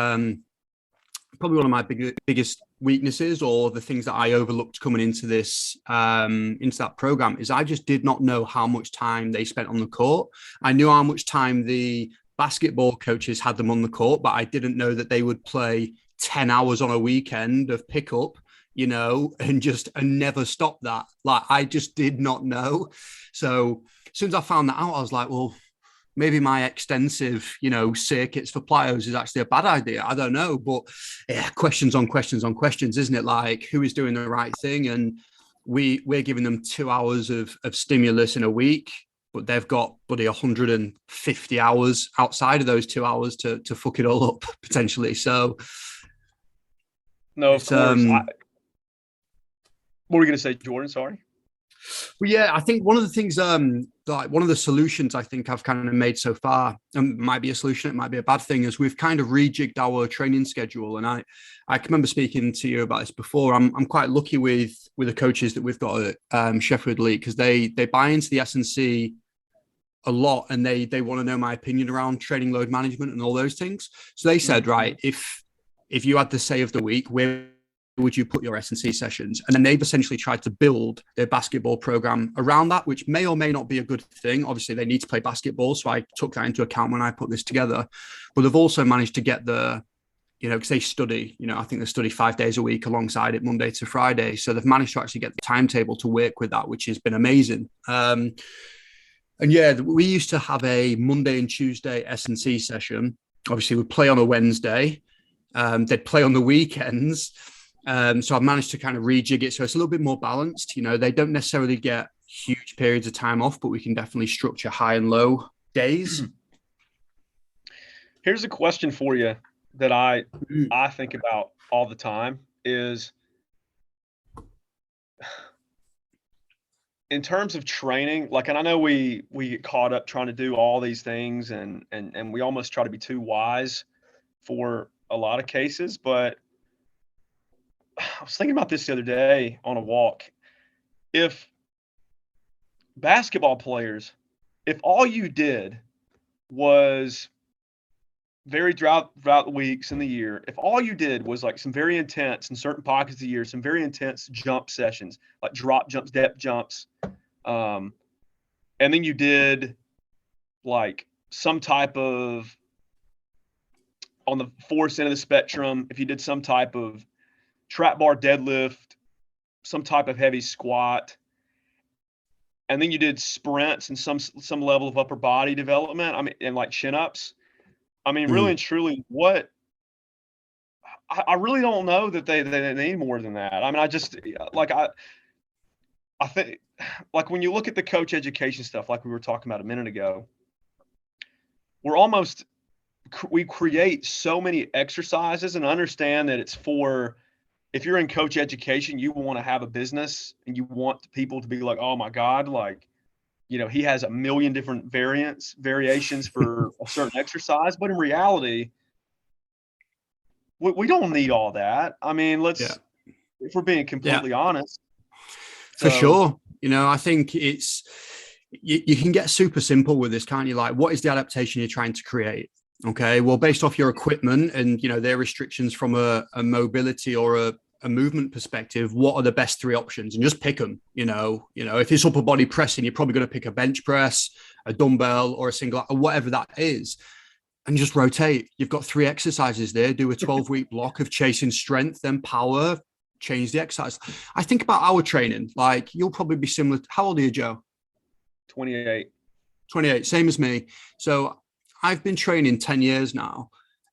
biggest weaknesses, or the things that I overlooked coming into this, into that program, is I just did not know how much time they spent on the court. I knew how much time the basketball coaches had them on the court, but I didn't know that they would play 10 hours on a weekend of pickup, and never stop that. Like, I just did not know. So as soon as I found that out, I was like, well, maybe my extensive, circuits for plyos is actually a bad idea. I don't know. But yeah, questions on questions on questions, isn't it? Like, who is doing the right thing? And we're giving them 2 hours of stimulus in a week, but they've got 150 hours outside of those 2 hours to fuck it all up potentially. So no, of course. What were you going to say, Jordan? Sorry. Well, yeah, I think one of the things, like one of the solutions I think I've kind of made so far, and might be a solution, it might be a bad thing, is we've kind of rejigged our training schedule. And I can remember speaking to you about this before. I'm quite lucky with the coaches that we've got at Sheffield League, because they buy into the S&C a lot, and they want to know my opinion around training load management and all those things. So they said, right, if you had the say of the week, where would you put your S&C sessions? And then they've essentially tried to build their basketball program around that, which may or may not be a good thing. Obviously, they need to play basketball, so I took that into account when I put this together. But they've also managed to get because they study, I think they study 5 days a week alongside it, Monday to Friday. So they've managed to actually get the timetable to work with that, which has been amazing. And yeah, we used to have a Monday and Tuesday S&C session. Obviously, we'd play on a Wednesday. They'd play on the weekends. So I've managed to kind of rejig it so it's a little bit more balanced. They don't necessarily get huge periods of time off, but we can definitely structure high and low days. Here's a question for you that I think about all the time is, in terms of training, like, and I know we get caught up trying to do all these things and we almost try to be too wise for a lot of cases, but I was thinking about this the other day on a walk. If basketball players, if all you did was throughout the weeks in the year, if all you did was like some very intense in certain pockets of the year, some very intense jump sessions, like drop jumps, depth jumps, and then you did like some type of, on the force end of the spectrum, if you did some type of trap bar deadlift, some type of heavy squat, and then you did sprints and some level of upper body development, I mean, and like chin-ups. I mean, really and truly, I really don't know that they need more than that. I mean, I think, like, when you look at the coach education stuff, like we were talking about a minute ago, we create so many exercises, and understand that it's for, if you're in coach education, you want to have a business and you want people to be like, oh my God, like, he has a million different variations for a certain exercise. But in reality, we don't need all that. I mean, if we're being completely honest. For sure. I think it's, you can get super simple with this, can't you? Like, what is the adaptation you're trying to create? Okay, well, based off your equipment and, their restrictions from a mobility or a movement perspective, what are the best three options? And just pick them. If it's upper body pressing, you're probably going to pick a bench press, a dumbbell, or a single, or whatever that is, and just rotate. You've got 3 exercises there. Do a 12-week block of chasing strength, then power, change the exercise. I think about our training, like, you'll probably be similar. How old are you, Joe? 28. 28, same as me. So I've been training 10 years now,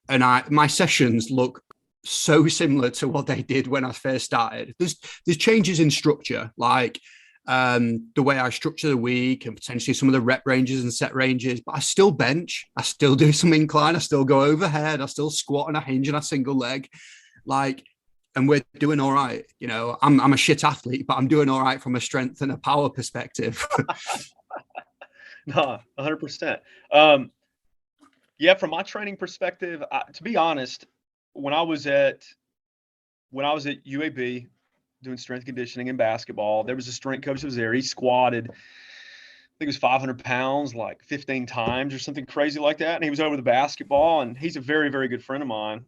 and my sessions look so similar to what they did when I first started. There's changes in structure, like the way I structure the week and potentially some of the rep ranges and set ranges, but I still bench, I still do some incline, I still go overhead, I still squat on a hinge and a single leg, like, and we're doing all right. I'm a shit athlete, but I'm doing all right from a strength and a power perspective. No, 100%. Yeah, from my training perspective, to be honest, when I was at UAB doing strength conditioning in basketball, there was a strength coach that was there. He squatted, I think it was 500 pounds, like 15 times or something crazy like that. And he was over the basketball, and he's a very, very good friend of mine,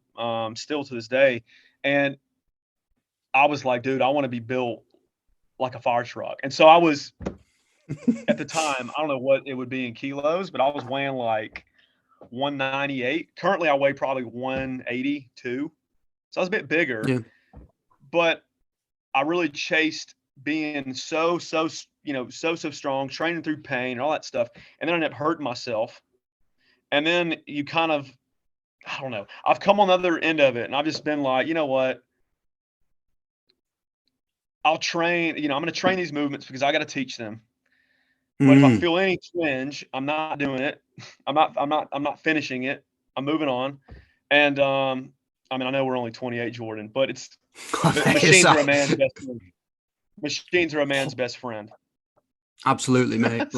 still to this day. And I was like, dude, I want to be built like a fire truck. And so I was, at the time, I don't know what it would be in kilos, but I was weighing like 198. Currently, I weigh probably 182. So I was a bit bigger. Yeah. But I really chased being so strong, training through pain and all that stuff. And then I ended up hurting myself. And then you kind of, I don't know, I've come on the other end of it, and I've just been like, you know what? I'll train, I'm going to train these movements because I got to teach them. But if I feel any twinge, I'm not doing it. I'm not finishing it. I'm moving on. And I mean, I know we're only 28, Jordan, but it's machines are a man's best friend. Machines are a man's best friend. Absolutely, mate.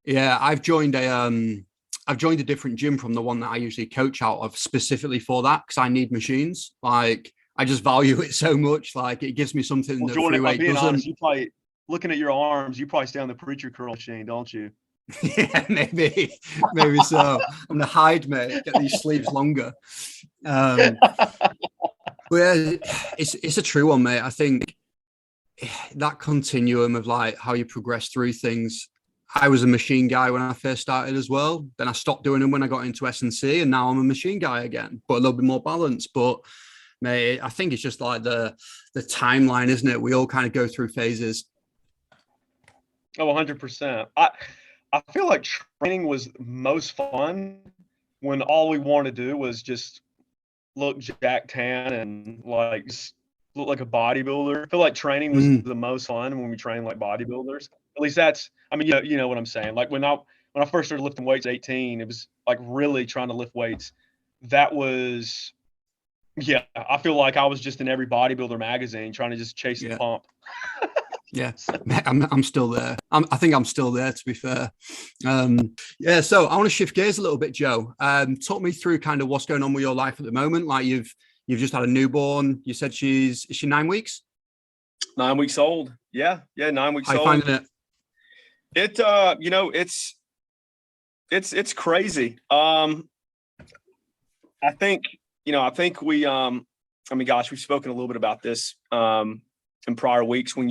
I've joined a different gym from the one that I usually coach out of specifically for that, because I need machines. Like, I just value it so much. Like, it gives me something that Jordan, free if I'm weight being doesn't. honest, you probably looking at your arms, you probably stay on the preacher curl machine, don't you? Yeah, maybe so. I'm gonna hide, mate. Get these sleeves longer. But yeah, it's a true one, mate. I think that continuum of like how you progress through things. I was a machine guy when I first started as well. Then I stopped doing them when I got into S&C, and now I'm a machine guy again, but a little bit more balanced. But mate, I think it's just like the timeline, isn't it? We all kind of go through phases. Oh, 100%. I feel like training was most fun when all we wanted to do was just look jack tan and like look like a bodybuilder. I feel like training was the most fun when we trained like bodybuilders. At least that's, I mean, you know what I'm saying. Like when I first started lifting weights at 18, it was like really trying to lift weights. That was, yeah, I feel like I was just in every bodybuilder magazine trying to just chase the pump. Yeah, I'm still there. I think I'm still there, to be fair. So I want to shift gears a little bit, Joe. Talk me through kind of what's going on with your life at the moment. Like you've just had a newborn. You said is she 9 weeks? 9 weeks old. Yeah, 9 weeks old. How you finding it? It's crazy. I think we we've spoken a little bit about this in prior weeks when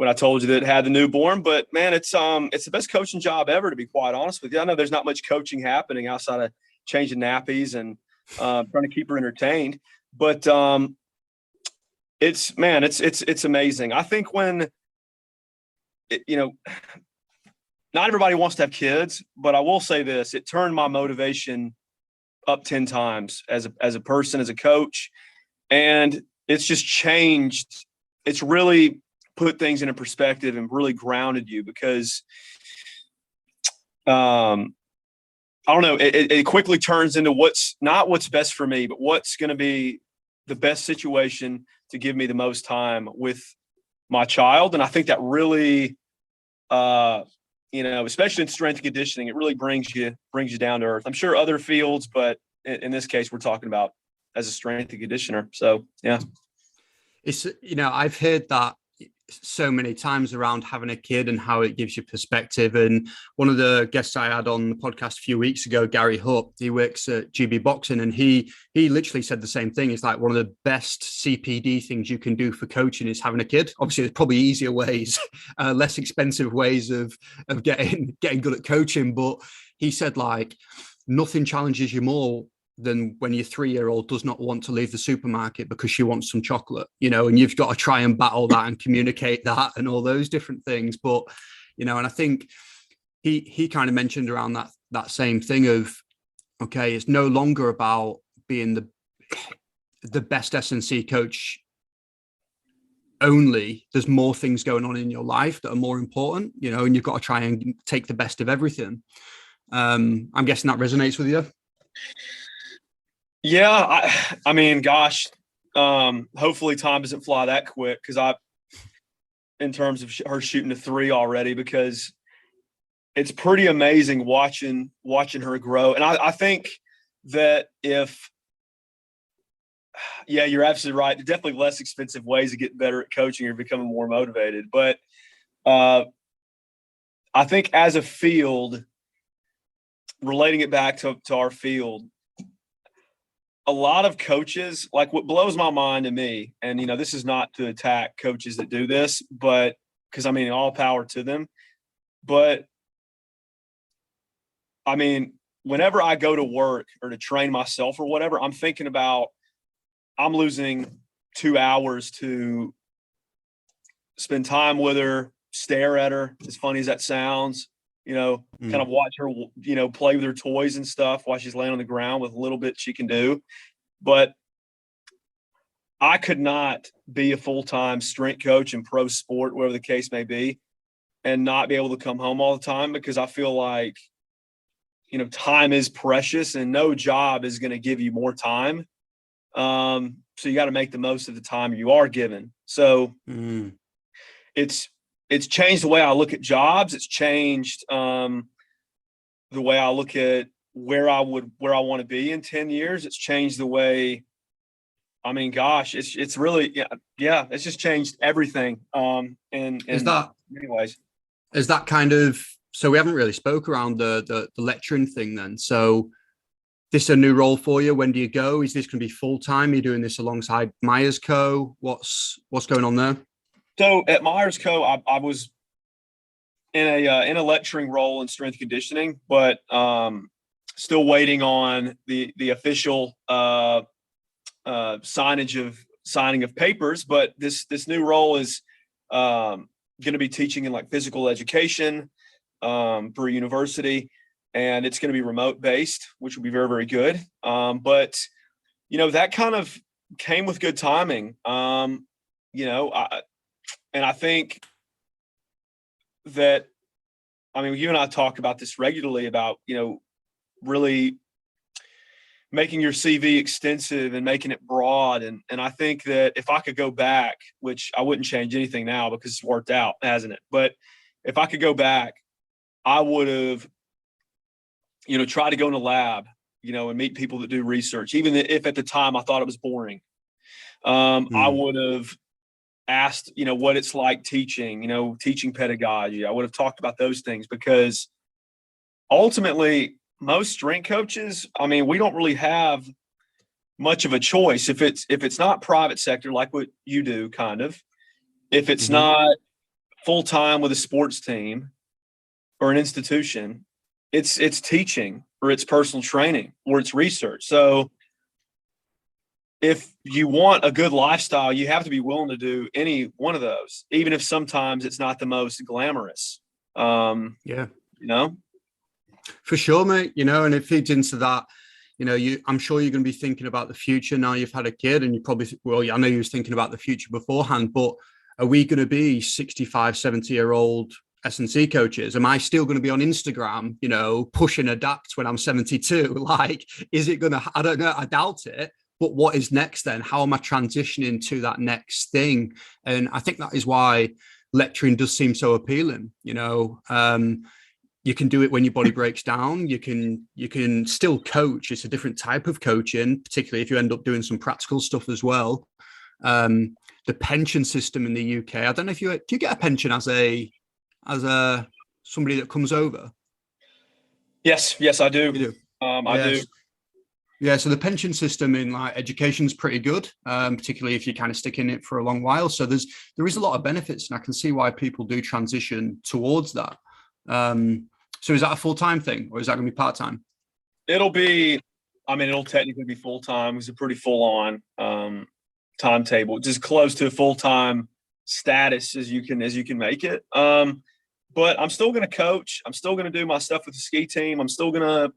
I told you that it had the newborn, but man, it's the best coaching job ever, to be quite honest with you. I know there's not much coaching happening outside of changing nappies and trying to keep her entertained, but it's amazing. I think when not everybody wants to have kids, but I will say this, it turned my motivation up 10 times as a person, as a coach. And it's just changed. It's really put things into perspective and really grounded you because, I don't know, it quickly turns into what's best for me, but what's going to be the best situation to give me the most time with my child. And I think that really, especially in strength and conditioning, it really brings you down to earth. I'm sure other fields, but in this case, we're talking about as a strength and conditioner. So, yeah. It's, I've heard that so many times around having a kid and how it gives you perspective. And one of the guests I had on the podcast a few weeks ago, Gary Hupp, he works at GB Boxing, and he literally said the same thing. It's like one of the best CPD things you can do for coaching is having a kid. Obviously, there's probably easier ways, less expensive ways of getting good at coaching. But he said, like, nothing challenges you more than when your 3-year-old does not want to leave the supermarket because she wants some chocolate, and you've got to try and battle that and communicate that and all those different things. But, and I think he kind of mentioned around that same thing of, okay, it's no longer about being the best S&C coach only. There's more things going on in your life that are more important, and you've got to try and take the best of everything. I'm guessing that resonates with you. Yeah, I mean, gosh, hopefully time doesn't fly that quick in terms of her shooting a 3 already, because it's pretty amazing watching her grow. And I think that you're absolutely right. There's definitely less expensive ways to get better at coaching or becoming more motivated. But I think as a field, relating it back to our field, a lot of coaches, like what blows my mind to me, and, this is not to attack coaches that do this, but because all power to them. But whenever I go to work or to train myself or whatever, I'm thinking about, I'm losing 2 hours to spend time with her, stare at her, as funny as that sounds, kind of watch her, play with her toys and stuff while she's laying on the ground with a little bit she can do. But I could not be a full-time strength coach in pro sport, whatever the case may be, and not be able to come home all the time, because I feel like, time is precious and no job is going to give you more time. So you got to make the most of the time you are given. So it's it's changed the way I look at jobs. It's changed the way I look at where I want to be in 10 years. It's changed the way, I mean, gosh, it's really, yeah, it's just changed everything. In many ways. Is that kind of, so we haven't really spoke around the lecturing thing then. So this is a new role for you. When do you go? Is this going to be full time? Are you doing this alongside Myers Co? What's going on there? So at Myers Co, I was in a lecturing role in strength conditioning, but still waiting on the official signing of papers. But this new role is going to be teaching in like physical education for a university, and it's going to be remote based, which will be very, very good. But that kind of came with good timing. And I think that, I mean, you and I talk about this regularly about, really making your CV extensive and making it broad. And I think that if I could go back, which I wouldn't change anything now because it's worked out, hasn't it? But if I could go back, I would have, tried to go in a lab, and meet people that do research, even if at the time I thought it was boring. I would have asked, what it's like teaching, teaching pedagogy. I would have talked about those things, because ultimately most strength coaches, I mean, we don't really have much of a choice. If it's not private sector, like what you do, kind of, if it's not full-time with a sports team or an institution, it's teaching, or it's personal training, or it's research. So if you want a good lifestyle, you have to be willing to do any one of those, even if sometimes it's not the most glamorous. For sure, mate. And it feeds into that. I'm sure you're going to be thinking about the future now you've had a kid, and you probably, I know you was thinking about the future beforehand, but are we going to be 65, 70-year-old S&C coaches? Am I still going to be on Instagram, push and adapt when I'm 72? Like, is it going to, I don't know, I doubt it. But what is next then? How am I transitioning to that next thing? And I think that is why lecturing does seem so appealing. You can do it when your body breaks down. You can still coach. It's a different type of coaching, particularly if you end up doing some practical stuff as well. The pension system in the UK, I don't know if do you get a pension as a somebody that comes over? Yes, I do. You do? I do. Yeah, so the pension system in like education is pretty good, particularly if you kind of stick in it for a long while. So there is a lot of benefits, and I can see why people do transition towards that. So is that a full-time thing, or is that going to be part-time? It'll technically be full-time. It's a pretty full-on timetable, just close to a full-time status as you can make it. But I'm still going to coach. I'm still going to do my stuff with the ski team. I'm still going to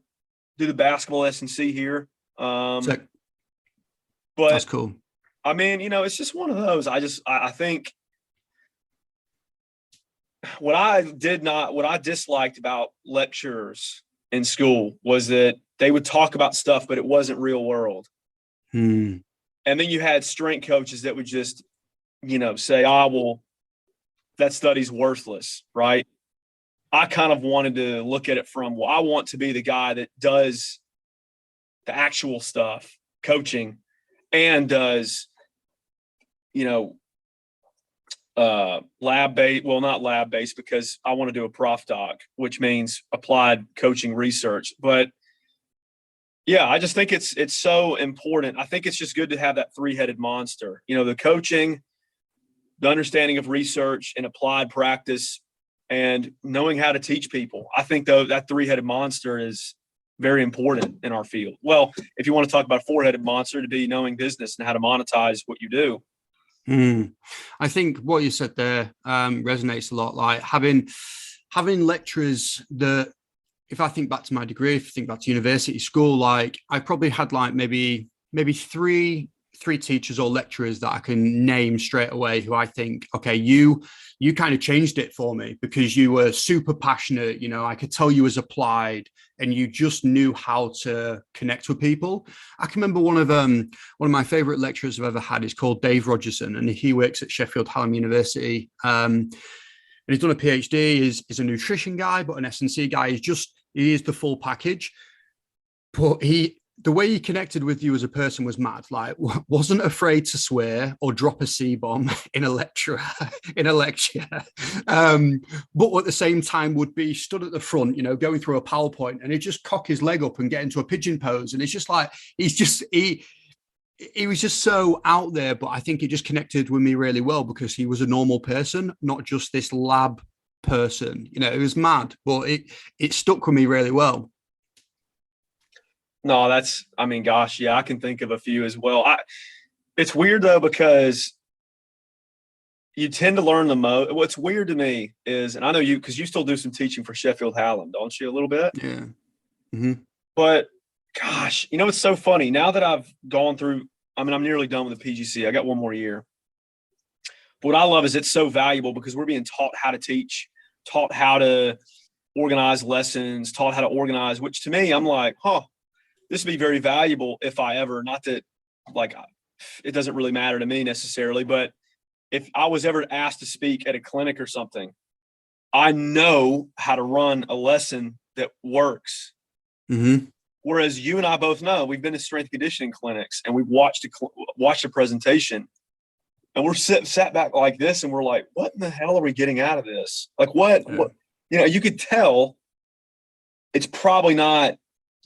do the basketball S&C here. But that's cool. I mean, it's just one of those. I think what I disliked about lecturers in school was that they would talk about stuff, but it wasn't real world. And then you had strength coaches that would just, say, well, that study's worthless, right? I kind of wanted to look at it from, I want to be the guy that does the actual stuff, coaching, and does, lab-based, well, not lab-based, because I want to do a prof doc, which means applied coaching research. But yeah, I just think it's so important. I think it's just good to have that three-headed monster, the coaching, the understanding of research and applied practice, and knowing how to teach people. I think, though, that three-headed monster is very important in our field. Well, if you want to talk about a four-headed monster, to be knowing business and how to monetize what you do. I think what you said there resonates a lot. Like having lecturers that, if I think back to my degree, if I think back to university, school, like I probably had like maybe three teachers or lecturers that I can name straight away who I think, okay, you kind of changed it for me because you were super passionate. I could tell you was applied, and you just knew how to connect with people. I can remember one of my favorite lecturers I've ever had is called Dave Rogerson, and he works at Sheffield Hallam University. And he's done a PhD. He's a nutrition guy, but an S&C guy. He is the full package. But the way he connected with you as a person was mad. Like, wasn't afraid to swear or drop a C-bomb in a lecture. But at the same time would be stood at the front, going through a PowerPoint, and he'd just cock his leg up and get into a pigeon pose. And it's just like, he was just so out there, but I think it just connected with me really well because he was a normal person, not just this lab person. It was mad, but it stuck with me really well. No, gosh, yeah, I can think of a few as well. It's weird though, because you tend to learn the most. What's weird to me is, and I know you, because you still do some teaching for Sheffield Hallam, don't you, a little bit? Yeah. Mm-hmm. But gosh, it's so funny now that I've gone through, I'm nearly done with the PGC. I got one more year. But what I love is it's so valuable because we're being taught how to teach, taught how to organize lessons, taught how to organize, which to me, I'm like, this would be very valuable if I ever, not that like it doesn't really matter to me necessarily, but if I was ever asked to speak at a clinic or something, I know how to run a lesson that works. Mm-hmm. Whereas you and I both know, we've been to strength conditioning clinics and we've watched a presentation, and we're sat back like this, and we're like, what in the hell are we getting out of this? Like what you could tell it's probably not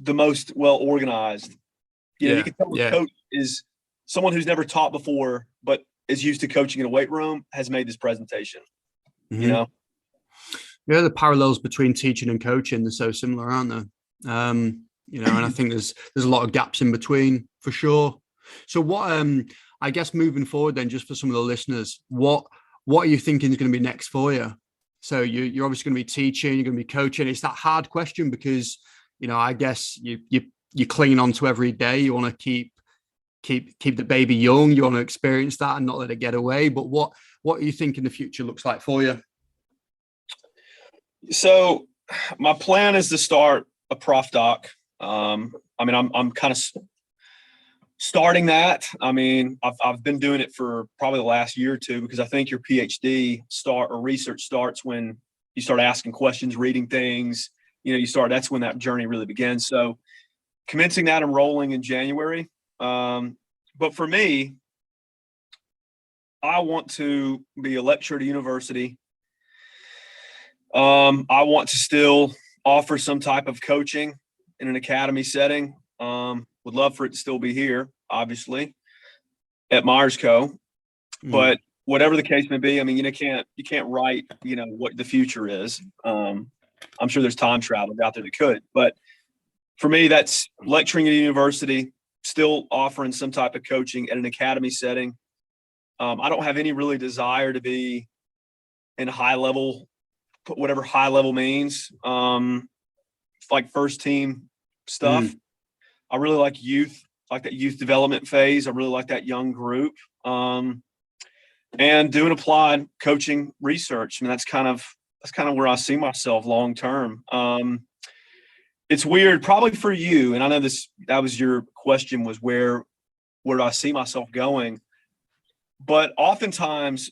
the most well organized. You can tell the coach is someone who's never taught before, but is used to coaching in a weight room, has made this presentation. Mm-hmm. The parallels between teaching and coaching are so similar, aren't there? And I think there's a lot of gaps in between for sure. So what, I guess moving forward then, just for some of the listeners, what are you thinking is going to be next for you? So you're obviously going to be teaching, you're going to be coaching. It's that hard question because, I guess you're clinging on to every day. You want to keep the baby young. You want to experience that and not let it get away. But what are you thinking the future looks like for you? So my plan is to start a prof doc. I'm kind of starting that. I've been doing it for probably the last year or two, because I think your PhD research starts when you start asking questions, reading things, that's when that journey really begins. So commencing that and rolling in January. But for me, I want to be a lecturer at a university. I want to still offer some type of coaching in an academy setting. Would love for it to still be here, obviously, at Myers Co. But whatever the case may be, you can't write, what the future is. I'm sure there's time travel out there that could, but for me, that's lecturing at a university, still offering some type of coaching at an academy setting. I don't have any really desire to be in high level, whatever high level means, like first team stuff. I really like youth, like that youth development phase. I really like that young group, and doing applied coaching research. That's kind of where I see myself long term. It's weird, probably for you, and I know that was your question, was where do I see myself going? But oftentimes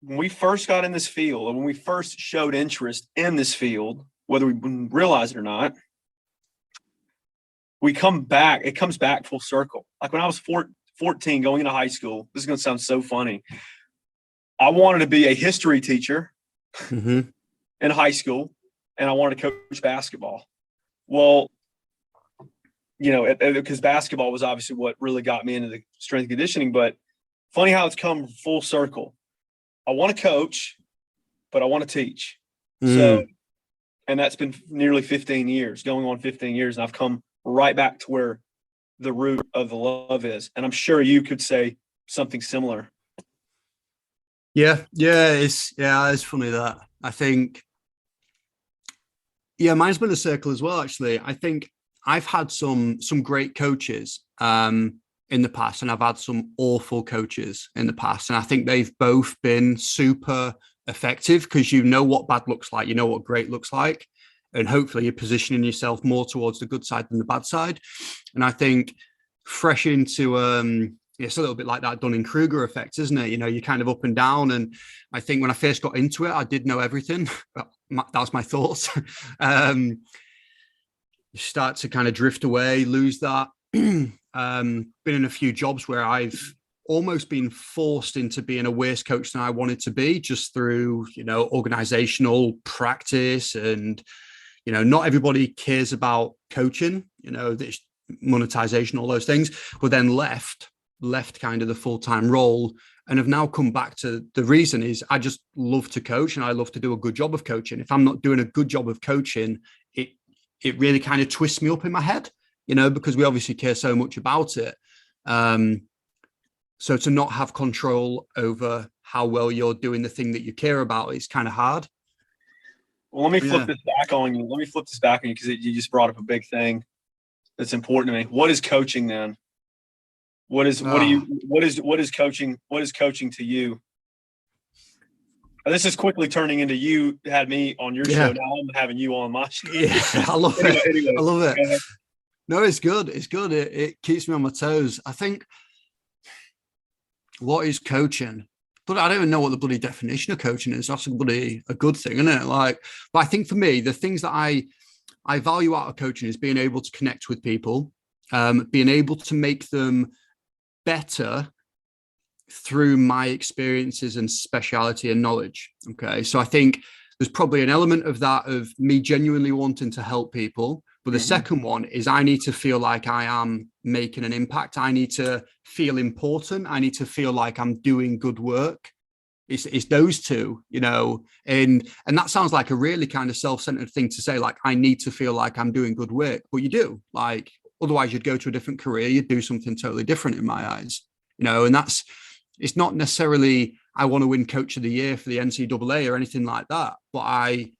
when we first got in this field, or when we first showed interest in this field, whether we realize it or not, it comes back full circle. Like when I was 14 going into high school, this is going to sound so funny. I wanted to be a history teacher in high school, and I wanted to coach basketball. Well, because basketball was obviously what really got me into the strength and conditioning, but funny how it's come full circle. I want to coach, but I want to teach. So, and that's been nearly 15 years, going on 15 years. And I've come right back to where the root of the love is. And I'm sure you could say something similar. Yeah. It's funny that I think, mine's been a circle as well, actually. I think I've had some great coaches in the past, and I've had some awful coaches in the past. And I think they've both been super effective because you know what bad looks like, you know what great looks like. And hopefully you're positioning yourself more towards the good side than the bad side. And I think fresh into it's a little bit like that Dunning-Kruger effect, isn't it? You're kind of up and down. And I think when I first got into it, I did know everything. That was my thoughts. You start to kind of drift away, lose that. Been in a few jobs where I've almost been forced into being a worse coach than I wanted to be, just through, organizational practice. And, not everybody cares about coaching, this monetization, all those things, but then left kind of the full-time role and have now come back to the reason is I just love to coach and I love to do a good job of coaching. If I'm not doing a good job of coaching, it really kind of twists me up in my head, because we obviously care so much about it. So to not have control over how well you're doing the thing that you care about is kind of hard. Well, let me flip this back on you. Because you just brought up a big thing that's important to me. What is coaching then? What is coaching? What is coaching to you? This is quickly turning into you had me on your show. Now I'm having you on my show. Yeah, I love it. I love it. No, it's good. It's good. It keeps me on my toes. I think, what is coaching? But I don't even know what the bloody definition of coaching is. That's a good thing, isn't it? But I think for me, the things that I value out of coaching is being able to connect with people, being able to make them better through my experiences and speciality and knowledge. Okay. So I think there's probably an element of that of me genuinely wanting to help people. But the second one is I need to feel like I am making an impact. I need to feel important. I need to feel like I'm doing good work. It's those two, and that sounds like a really kind of self-centered thing to say, like, I need to feel like I'm doing good work, but you do. Otherwise you'd go to a different career. You'd do something totally different in my eyes, and it's not necessarily, I want to win Coach of the Year for the NCAA or anything like that. But I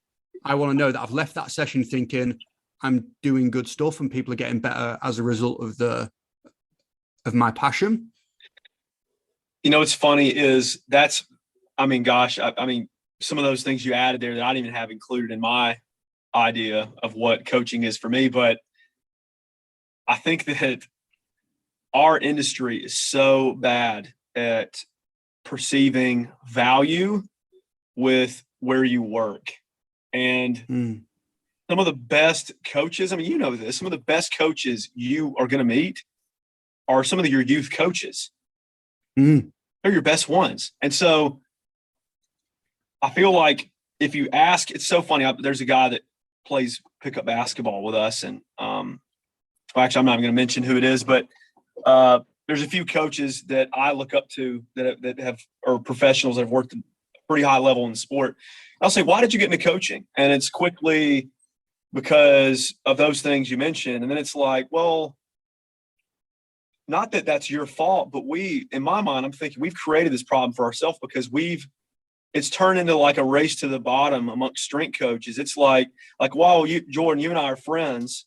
want to know that I've left that session thinking I'm doing good stuff and people are getting better as a result of my passion. What's funny is some of those things you added there that I didn't even have included in my idea of what coaching is for me. But I think that our industry is so bad at perceiving value with where you work. And some of the best coaches, some of the best coaches you are going to meet are some of your youth coaches. They're your best ones. And so I feel like if you ask, it's so funny. There's a guy that plays pickup basketball with us. And actually, I'm not even going to mention who it is, but there's a few coaches that I look up to or professionals that have worked at a pretty high level in the sport. I'll say, why did you get into coaching? And it's quickly because of those things you mentioned. And then it's like, well, not that that's your fault, but in my mind, I'm thinking we've created this problem for ourselves because it's turned into like a race to the bottom amongst strength coaches. It's like, wow, Jordan, you and I are friends.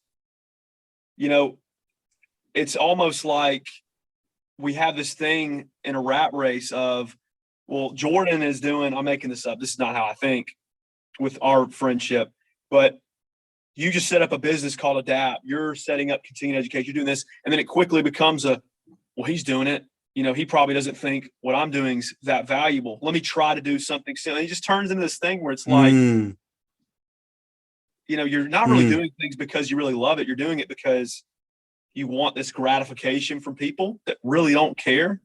It's almost like we have this thing in a rat race of, well, Jordan is doing, I'm making this up. This is not how I think with our friendship, but you just set up a business called Adapt. You're setting up continuing education. You're doing this. And then it quickly becomes he's doing it. He probably doesn't think what I'm doing is that valuable. Let me try to do something silly. It just turns into this thing where it's like, you're not really doing things because you really love it. You're doing it because you want this gratification from people that really don't care.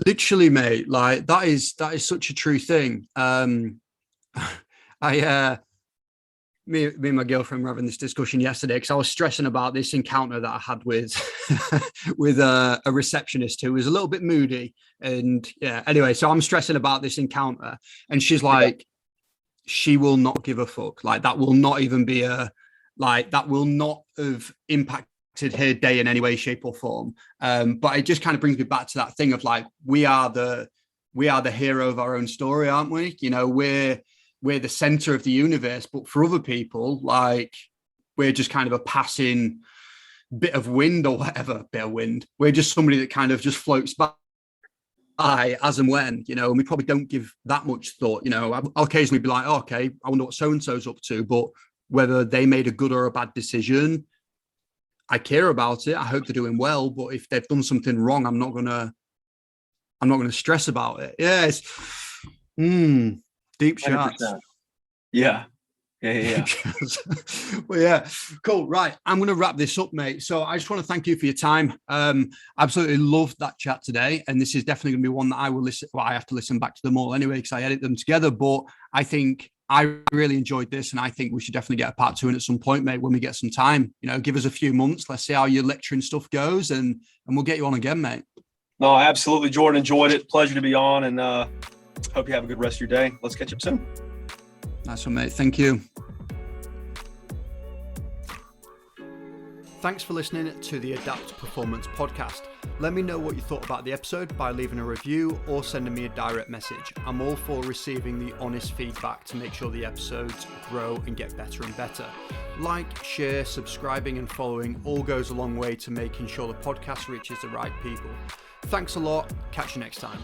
Literally, mate, like that is such a true thing. Me and my girlfriend were having this discussion yesterday because I was stressing about this encounter that I had with a receptionist who was a little bit moody. And anyway, so I'm stressing about this encounter and she's like, she will not give a fuck. Like that will not even be that will not have impacted her day in any way, shape or form. But it just kind of brings me back to that thing of like, we are the hero of our own story, aren't we? We're the center of the universe, but for other people, like we're just kind of a passing bit of wind or whatever, bit of wind. We're just somebody that kind of just floats by as and when, and we probably don't give that much thought. I'll occasionally be like, oh, okay, I wonder what so-and-so's up to, but whether they made a good or a bad decision, I care about it. I hope they're doing well, but if they've done something wrong, I'm not gonna stress about it. Yeah, it's deep shots. 100%. Yeah. Well, yeah, cool. Right, I'm going to wrap this up, mate. So I just want to thank you for your time. Absolutely loved that chat today, and this is definitely going to be one that I will listen. Well, I have to listen back to them all anyway because I edit them together. But I think I really enjoyed this, and I think we should definitely get a part 2 in at some point, mate, when we get some time. Give us a few months. Let's see how your lecturing stuff goes, and we'll get you on again, mate. No, absolutely, Jordan. Enjoyed it. Pleasure to be on, and hope you have a good rest of your day. Let's catch up soon. Nice one, mate. Thank you. Thanks for listening to the Adapt Performance podcast. Let me know what you thought about the episode by leaving a review or sending me a direct message. I'm all for receiving the honest feedback to make sure the episodes grow and get better and better. Like, share, subscribing and following all goes a long way to making sure the podcast reaches the right people. Thanks a lot. Catch you next time.